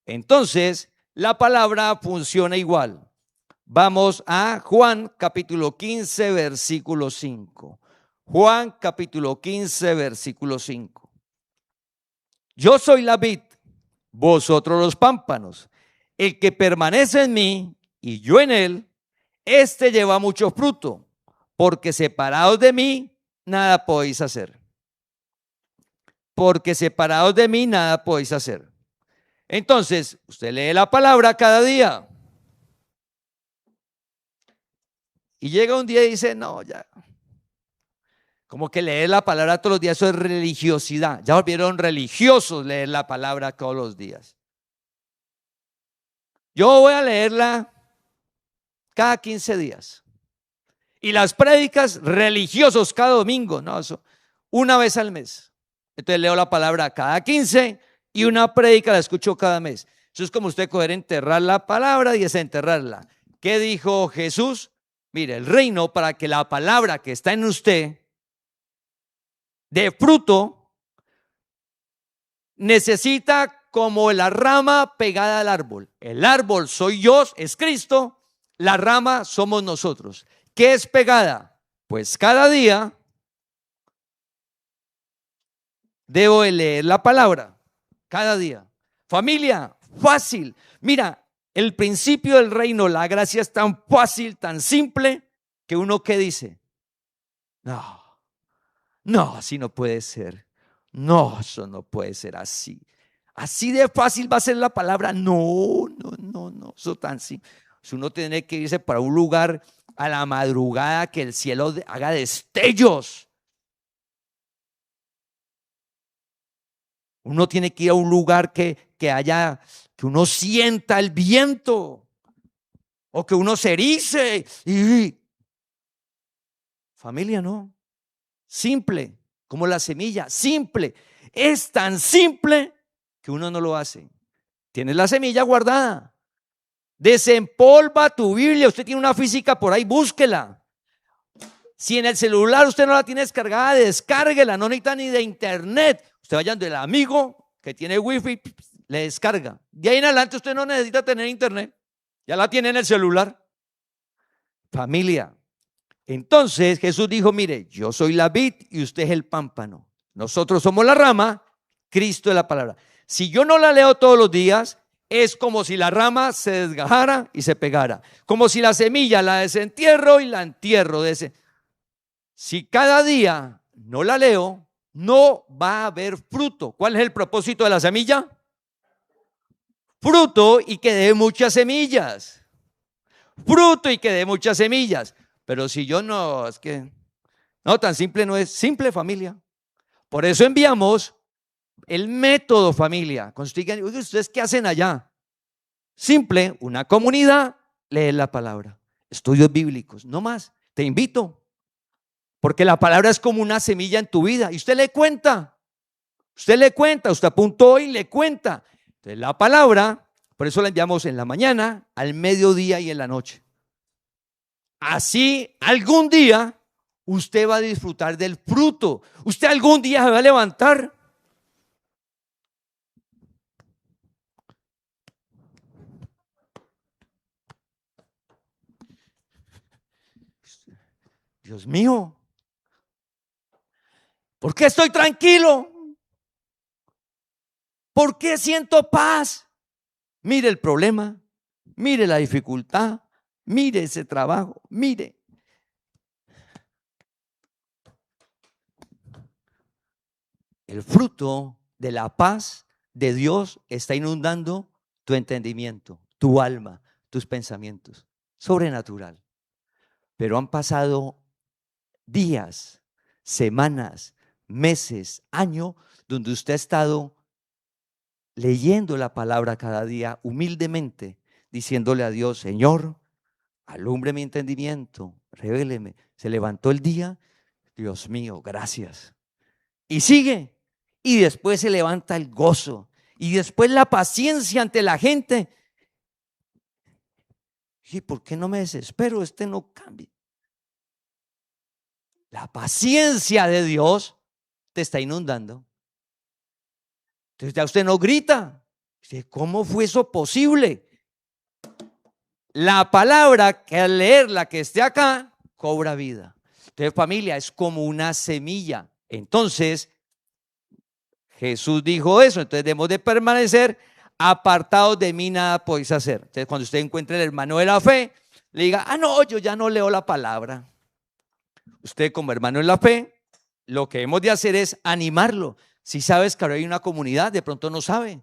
Entonces, la palabra funciona igual. Vamos a Juan capítulo 15, versículo 5. Juan capítulo 15, versículo 5. Yo soy la vid, vosotros los pámpanos. El que permanece en mí y yo en él, este lleva mucho fruto, porque separados de mí, nada podéis hacer. Porque separados de mí, nada podéis hacer. Entonces, usted lee la palabra cada día. Y llega un día y dice, no, ya. Como que leer la palabra todos los días, eso es religiosidad. Ya volvieron religiosos leer la palabra todos los días. Yo voy a leerla cada 15 días. Y las prédicas religiosos cada domingo, no, eso, una vez al mes. Entonces leo la palabra cada 15 y una prédica la escucho cada mes. Eso es como usted coger, enterrar la palabra y desenterrarla. ¿Qué dijo Jesús? Mire, el reino, para que la palabra que está en usted dé fruto, necesita como la rama pegada al árbol. El árbol soy yo, es Cristo, la rama somos nosotros. ¿Qué es pegada? Pues cada día debo de leer la palabra, cada día. Familia, fácil. Mira, el principio del reino, la gracia es tan fácil, tan simple, que uno ¿qué dice? No, así no puede ser. No, eso no puede ser así. Así de fácil va a ser la palabra. No, eso tan simple. Si uno tiene que irse para un lugar a la madrugada que el cielo haga destellos. Uno tiene que ir a un lugar que haya, que uno sienta el viento o que uno se erice. Y familia, no. Simple, como la semilla, simple. Es tan simple que uno no lo hace. Tienes la semilla guardada. Desempolva tu Biblia. Usted tiene una física por ahí, búsquela. Si en el celular usted no la tiene descargada, descárguela. No necesita ni de internet. Usted vaya del amigo que tiene wifi, le descarga. De ahí en adelante usted no necesita tener internet. Ya la tiene en el celular. Familia. Entonces Jesús dijo, mire, yo soy la vid y usted es el pámpano. Nosotros somos la rama, Cristo es la palabra. Si yo no la leo todos los días, es como si la rama se desgajara y se pegara. Como si la semilla la desentierro y la entierro. Si cada día no la leo, no va a haber fruto. ¿Cuál es el propósito de la semilla? Fruto y que dé muchas semillas. Fruto y que dé muchas semillas. Pero si yo no, es que no, tan simple no es. Simple, familia. Por eso enviamos el método, familia. Cuando usted diga, oye, ¿ustedes qué hacen allá? Simple, una comunidad, leer la palabra, estudios bíblicos, no más. Te invito, porque la palabra es como una semilla en tu vida y usted usted apuntó y le cuenta. Entonces la palabra, por eso la enviamos en la mañana, al mediodía y en la noche. Así algún día usted va a disfrutar del fruto. Usted algún día se va a levantar. Dios mío, ¿por qué estoy tranquilo? ¿Por qué siento paz? Mire el problema, mire la dificultad, mire ese trabajo, mire. El fruto de la paz de Dios está inundando tu entendimiento, tu alma, tus pensamientos. Sobrenatural. Pero han pasado días, semanas, meses, años, donde usted ha estado leyendo la palabra cada día humildemente, diciéndole a Dios: Señor, alumbre mi entendimiento, revéleme. Se levantó el día, Dios mío, gracias. Y sigue. Y después se levanta el gozo. Y después la paciencia ante la gente. ¿Y por qué no me desespero? No cambia. La paciencia de Dios te está inundando. Entonces ya usted no grita. Dice: ¿cómo fue eso posible? La palabra, que al leerla que esté acá, cobra vida. Entonces, familia, es como una semilla. Entonces, Jesús dijo eso. Entonces debemos de permanecer apartados de mí, nada podéis hacer. Entonces, cuando usted encuentre el hermano de la fe, le diga: no, yo ya no leo la palabra. Usted, como hermano en la fe, lo que hemos de hacer es animarlo. Si sabes que ahora hay una comunidad, de pronto no sabe,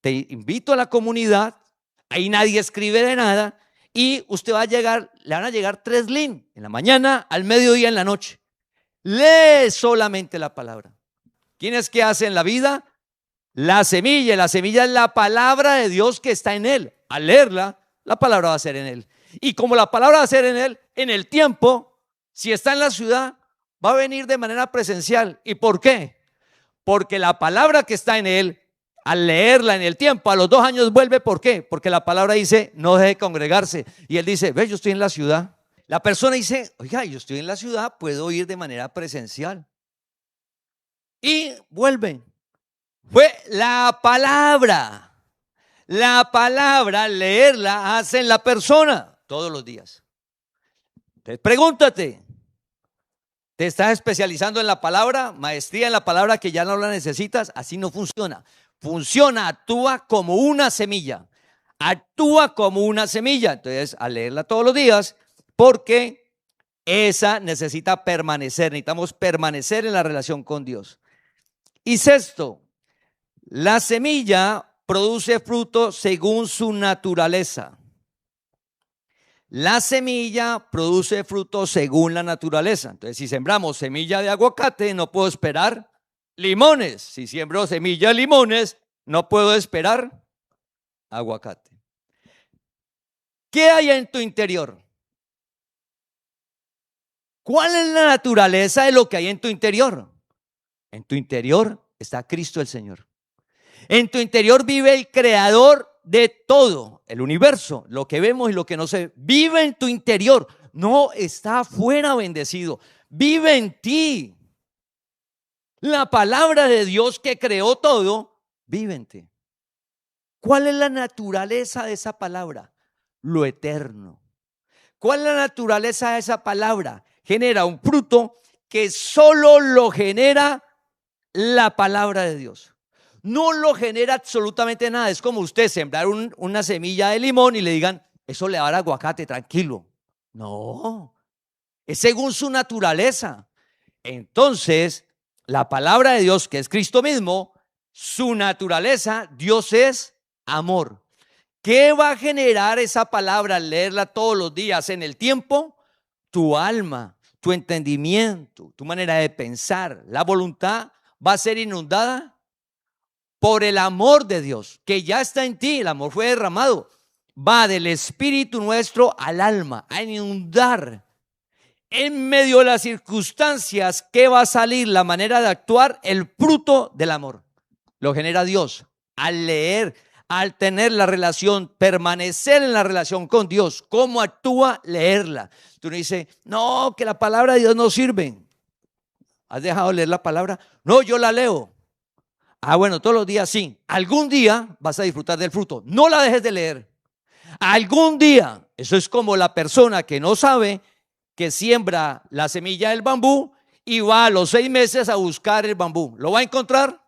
te invito a la comunidad. Ahí nadie escribe de nada y usted va a llegar, le van a llegar 3 links: en la mañana, al mediodía, en la noche. Lee solamente la palabra. ¿Quién es que hace en la vida? La semilla. La semilla es la palabra de Dios que está en él. Al leerla, la palabra va a ser en él. Y como la palabra va a ser en él, en el tiempo, si está en la ciudad, va a venir de manera presencial. ¿Y por qué? Porque la palabra que está en él, al leerla en el tiempo, a los 2 años vuelve. ¿Por qué? Porque la palabra dice: no deje de congregarse. Y él dice: ve, yo estoy en la ciudad. La persona dice: oiga, yo estoy en la ciudad, puedo ir de manera presencial. Y vuelve. Fue la palabra. La palabra, leerla, hace en la persona todos los días. Entonces, pregúntate: ¿te estás especializando en la palabra? Maestría en la palabra que ya no la necesitas. Así no funciona. Funciona, actúa como una semilla. Actúa como una semilla. Entonces, al leerla todos los días, porque esa necesita permanecer. Necesitamos permanecer en la relación con Dios. Y sexto, la semilla produce fruto según su naturaleza. La semilla produce fruto según la naturaleza. Entonces, si sembramos semilla de aguacate, no puedo esperar limones. Si siembro semilla de limones, no puedo esperar aguacate. ¿Qué hay en tu interior? ¿Cuál es la naturaleza de lo que hay en tu interior? En tu interior está Cristo el Señor. En tu interior vive el creador de todo, el universo, lo que vemos y lo que no se ve. Vive en tu interior, no está afuera, bendecido. Vive en ti. La palabra de Dios que creó todo, vive en ti. ¿Cuál es la naturaleza de esa palabra? Lo eterno. ¿Cuál es la naturaleza de esa palabra? Genera un fruto que solo lo genera la palabra de Dios. No lo genera absolutamente nada. Es como usted sembrar una semilla de limón y le digan: eso le va a dar aguacate, tranquilo. No, es según su naturaleza. Entonces, la palabra de Dios, que es Cristo mismo, su naturaleza, Dios es amor. ¿Qué va a generar esa palabra al leerla todos los días en el tiempo? Tu alma, tu entendimiento, tu manera de pensar, la voluntad va a ser inundada por el amor de Dios que ya está en ti. El amor fue derramado. Va del espíritu nuestro al alma, a inundar. En medio de las circunstancias, ¿qué va a salir? La manera de actuar, el fruto del amor. Lo genera Dios al leer, al tener la relación, permanecer en la relación con Dios. ¿Cómo actúa? Leerla. Tú no dices: no, que la palabra de Dios no sirve. ¿Has dejado de leer la palabra? No, yo la leo. Bueno, todos los días sí. Algún día vas a disfrutar del fruto. No la dejes de leer. Algún día. Eso es como la persona que no sabe que siembra la semilla del bambú y va a los 6 meses a buscar el bambú. ¿Lo va a encontrar?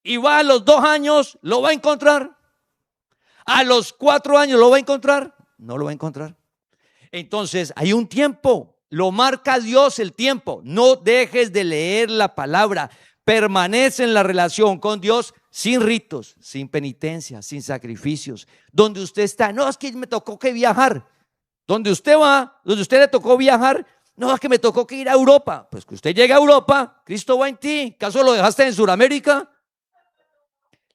Y va a los 2 años, ¿lo va a encontrar? A los 4 años, ¿lo va a encontrar? No lo va a encontrar. Entonces, hay un tiempo, lo marca Dios el tiempo. No dejes de leer la palabra. Permanece en la relación con Dios sin ritos, sin penitencia, sin sacrificios. Donde usted está, no, es que me tocó que viajar. Donde usted va, donde usted le tocó viajar, no, es que me tocó que ir a Europa. Pues que usted llega a Europa, Cristo va en ti. ¿Acaso lo dejaste en Sudamérica?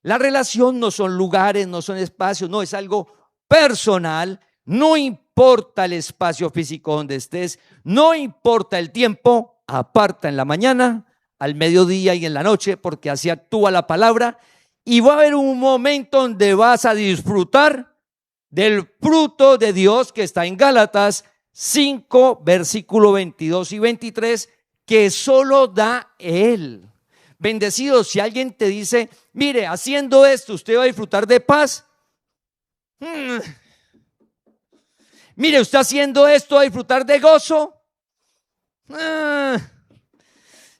La relación no son lugares, no son espacios, no, es algo personal. No importa el espacio físico donde estés, no importa el tiempo, aparta en la mañana, al mediodía y en la noche, porque así actúa la palabra. Y va a haber un momento donde vas a disfrutar del fruto de Dios que está en Gálatas 5, versículo 22 y 23, que solo da Él. Bendecido, si alguien te dice, mire, haciendo esto usted va a disfrutar de paz. Mire, usted haciendo esto va a disfrutar de gozo.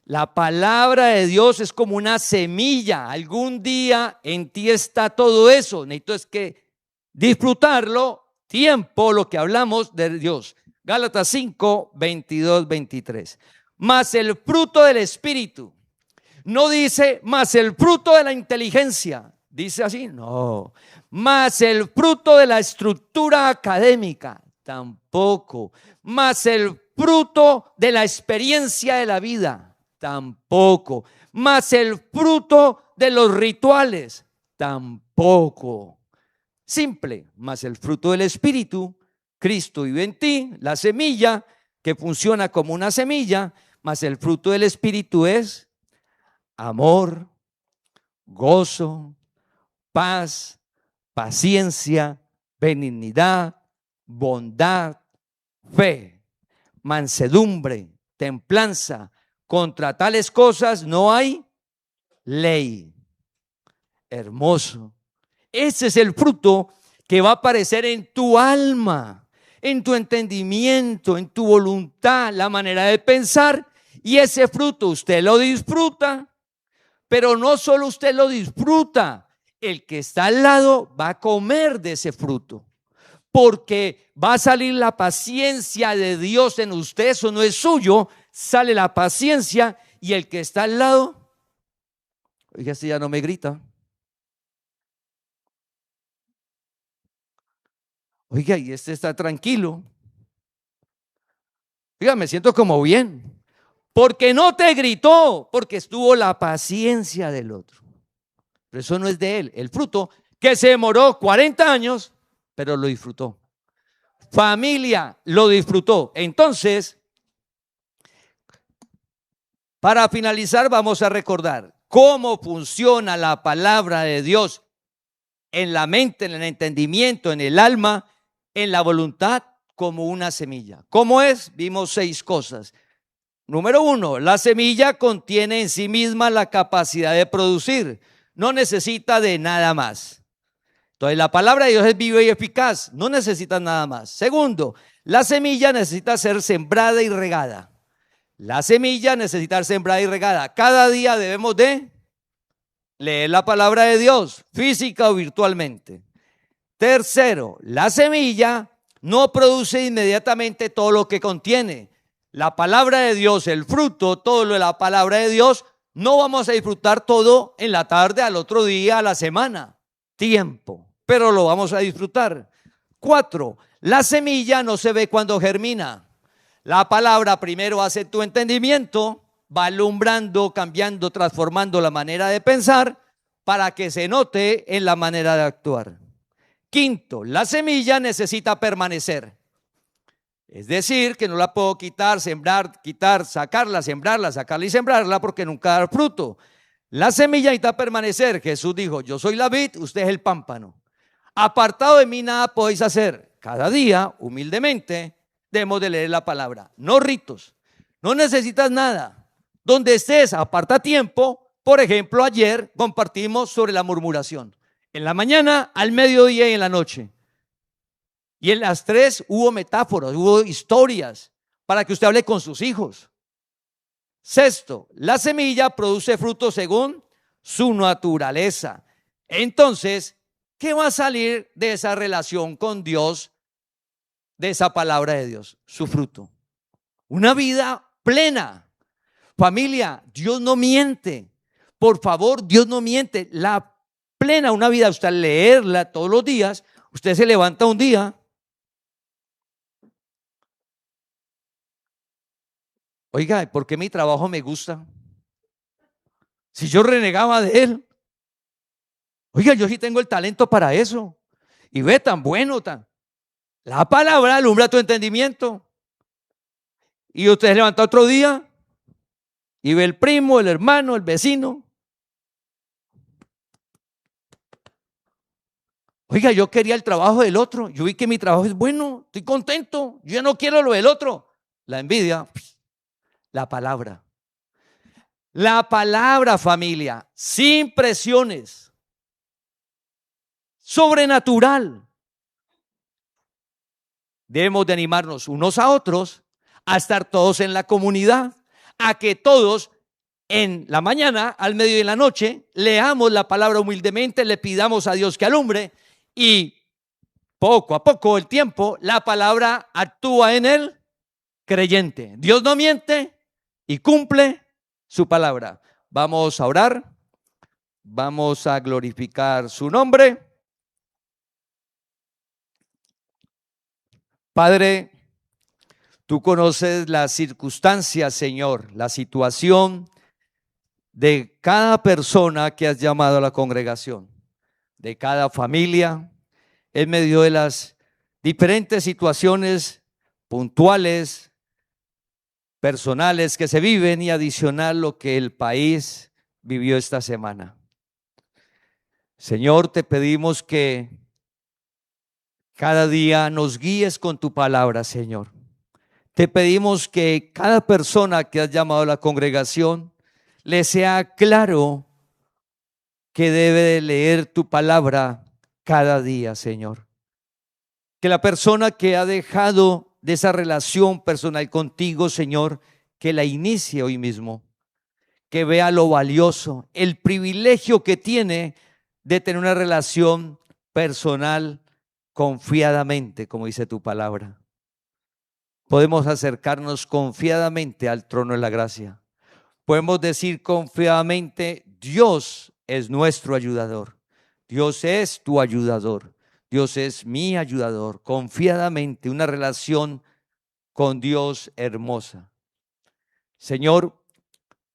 La palabra de Dios es como una semilla. Algún día en ti está todo eso. Necesito es que disfrutarlo, tiempo, lo que hablamos de Dios. Gálatas 5, 22, 23. Mas el fruto del Espíritu. No dice, más el fruto de la inteligencia. Dice así, no. Más el fruto de la estructura académica. Tampoco. Más el fruto de la experiencia de la vida. Tampoco. Más el fruto de los rituales. Tampoco. Simple. Más el fruto del Espíritu. Cristo vive en ti, la semilla que funciona como una semilla. Más el fruto del Espíritu es amor, gozo, paz, paciencia, benignidad, bondad, fe, mansedumbre, templanza. Contra tales cosas no hay ley. Hermoso. Ese es el fruto que va a aparecer en tu alma, en tu entendimiento, en tu voluntad, la manera de pensar. Y ese fruto usted lo disfruta. Pero no solo usted lo disfruta, el que está al lado va a comer de ese fruto, porque va a salir la paciencia de Dios en usted. Eso no es suyo, sale la paciencia y el que está al lado, oiga, este ya no me grita. Oiga, y este está tranquilo. Oiga, me siento como bien. Porque no te gritó, porque estuvo la paciencia del otro. Pero eso no es de él. El fruto que se demoró 40 años, pero lo disfrutó. Familia, lo disfrutó. Entonces, para finalizar, vamos a recordar cómo funciona la palabra de Dios en la mente, en el entendimiento, en el alma, en la voluntad, como una semilla. ¿Cómo es? Vimos 6 cosas. Número 1, la semilla contiene en sí misma la capacidad de producir, no necesita de nada más. Entonces la palabra de Dios es viva y eficaz, no necesita nada más. Segundo, la semilla necesita ser sembrada y regada. La semilla necesita ser sembrada y regada. Cada día debemos de leer la palabra de Dios, física o virtualmente. Tercero, la semilla no produce inmediatamente todo lo que contiene. La palabra de Dios, el fruto, todo lo de la palabra de Dios, no vamos a disfrutar todo en la tarde, al otro día, a la semana. Tiempo, pero lo vamos a disfrutar. 4, la semilla no se ve cuando germina. La palabra primero hace tu entendimiento, va alumbrando, cambiando, transformando la manera de pensar para que se note en la manera de actuar. 5, la semilla necesita permanecer. Es decir, que no la puedo quitar, sembrar, quitar, sacarla, sembrarla, sacarla y sembrarla porque nunca da fruto. La semilla necesita permanecer. Jesús dijo, yo soy la vid, usted es el pámpano. Apartado de mí nada podéis hacer. Cada día, humildemente, debemos de leer la palabra. No ritos, no necesitas nada. Donde estés, aparta tiempo. Por ejemplo, ayer compartimos sobre la murmuración. En la mañana, al mediodía y en la noche. Y en las tres hubo metáforas, hubo historias para que usted hable con sus hijos. Sexto, la semilla produce frutos según su naturaleza. Entonces, ¿qué va a salir de esa relación con Dios, de esa palabra de Dios? Su fruto. Una vida plena. Familia, Dios no miente. Por favor, Dios no miente. La plena, una vida, usted al leerla todos los días, usted se levanta un día. Oiga, ¿por qué mi trabajo me gusta? Si yo renegaba de él. Oiga, yo sí tengo el talento para eso. Y ve tan bueno, tan. La palabra alumbra tu entendimiento. Y usted se levanta otro día y ve el primo, el hermano, el vecino. Oiga, yo quería el trabajo del otro. Yo vi que mi trabajo es bueno, estoy contento. Yo ya no quiero lo del otro. La envidia, la palabra. La palabra, familia, sin presiones. Sobrenatural. Debemos de animarnos unos a otros a estar todos en la comunidad, a que todos en la mañana, al mediodía y en la noche, leamos la palabra humildemente, le pidamos a Dios que alumbre y poco a poco el tiempo, la palabra actúa en el creyente. Dios no miente y cumple su palabra. Vamos a orar, vamos a glorificar su nombre. Padre, tú conoces las circunstancias, Señor, la situación de cada persona que has llamado a la congregación, de cada familia, en medio de las diferentes situaciones puntuales, personales que se viven y adicional lo que el país vivió esta semana. Señor, te pedimos que cada día nos guíes con tu palabra, Señor. Te pedimos que cada persona que has llamado a la congregación le sea claro que debe de leer tu palabra cada día, Señor. Que la persona que ha dejado de esa relación personal contigo, Señor, que la inicie hoy mismo. Que vea lo valioso, el privilegio que tiene de tener una relación personal confiadamente, como dice tu palabra. Podemos acercarnos confiadamente al trono de la gracia. Podemos decir confiadamente, Dios es nuestro ayudador. Dios es tu ayudador. Dios es mi ayudador. Confiadamente, una relación con Dios hermosa. Señor,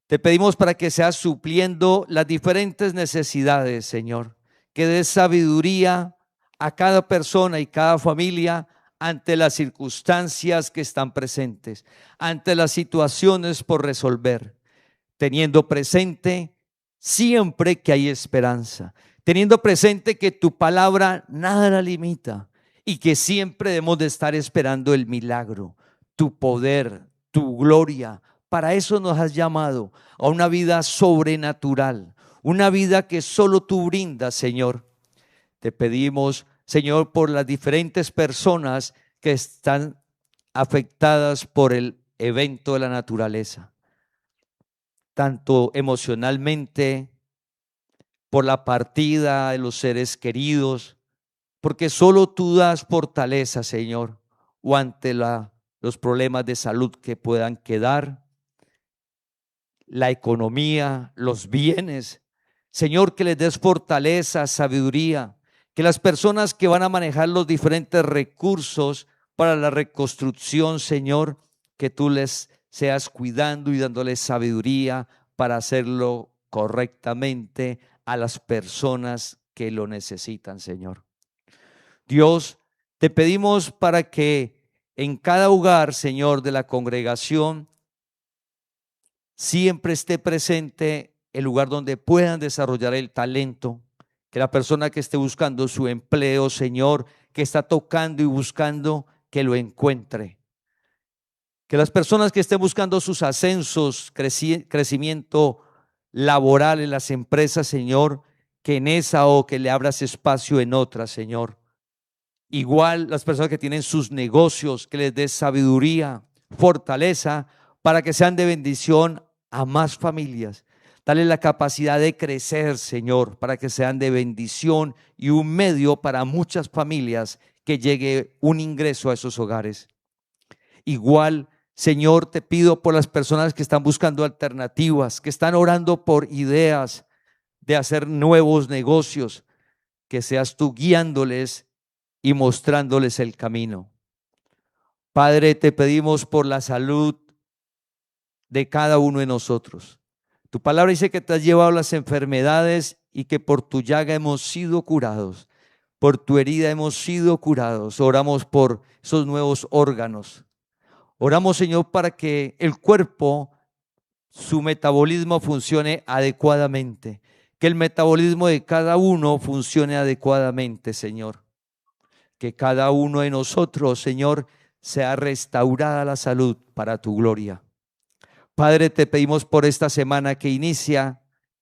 te pedimos para que seas supliendo las diferentes necesidades, Señor. Que des sabiduría a cada persona y cada familia ante las circunstancias que están presentes, ante las situaciones por resolver, teniendo presente siempre que hay esperanza, teniendo presente que tu palabra nada la limita y que siempre debemos de estar esperando el milagro, tu poder, tu gloria. Para eso nos has llamado a una vida sobrenatural, una vida que solo tú brindas, Señor. Te pedimos, Señor, por las diferentes personas que están afectadas por el evento de la naturaleza, tanto emocionalmente, por la partida de los seres queridos, porque solo tú das fortaleza, Señor, o ante los problemas de salud que puedan quedar, la economía, los bienes. Señor, que les des fortaleza, sabiduría, que las personas que van a manejar los diferentes recursos para la reconstrucción, Señor, que tú les seas cuidando y dándoles sabiduría para hacerlo correctamente a las personas que lo necesitan, Señor. Dios, te pedimos para que en cada hogar, Señor, de la congregación, siempre esté presente el lugar donde puedan desarrollar el talento, que la persona que esté buscando su empleo, Señor, que está tocando y buscando, que lo encuentre. Que las personas que estén buscando sus ascensos, crecimiento laboral en las empresas, Señor, que en esa o que le abras espacio en otra, Señor. Igual las personas que tienen sus negocios, que les des sabiduría, fortaleza, para que sean de bendición a más familias. Dale la capacidad de crecer, Señor, para que sean de bendición y un medio para muchas familias que llegue un ingreso a esos hogares. Igual, Señor, te pido por las personas que están buscando alternativas, que están orando por ideas de hacer nuevos negocios, que seas tú guiándoles y mostrándoles el camino. Padre, te pedimos por la salud de cada uno de nosotros. Tu palabra dice que te has llevado las enfermedades y que por tu llaga hemos sido curados. Por tu herida hemos sido curados. Oramos por esos nuevos órganos. Oramos, Señor, para que el cuerpo, su metabolismo funcione adecuadamente. Que el metabolismo de cada uno funcione adecuadamente, Señor. Que cada uno de nosotros, Señor, sea restaurada la salud para tu gloria. Padre, te pedimos por esta semana que inicia,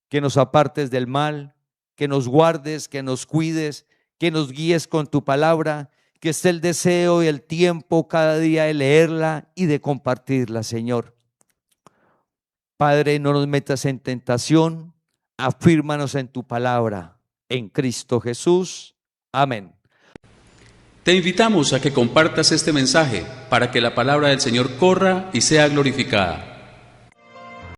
que nos apartes del mal, que nos guardes, que nos cuides, que nos guíes con tu palabra, que esté el deseo y el tiempo cada día de leerla y de compartirla, Señor. Padre, no nos metas en tentación, afírmanos en tu palabra, en Cristo Jesús. Amén. Te invitamos a que compartas este mensaje para que la palabra del Señor corra y sea glorificada.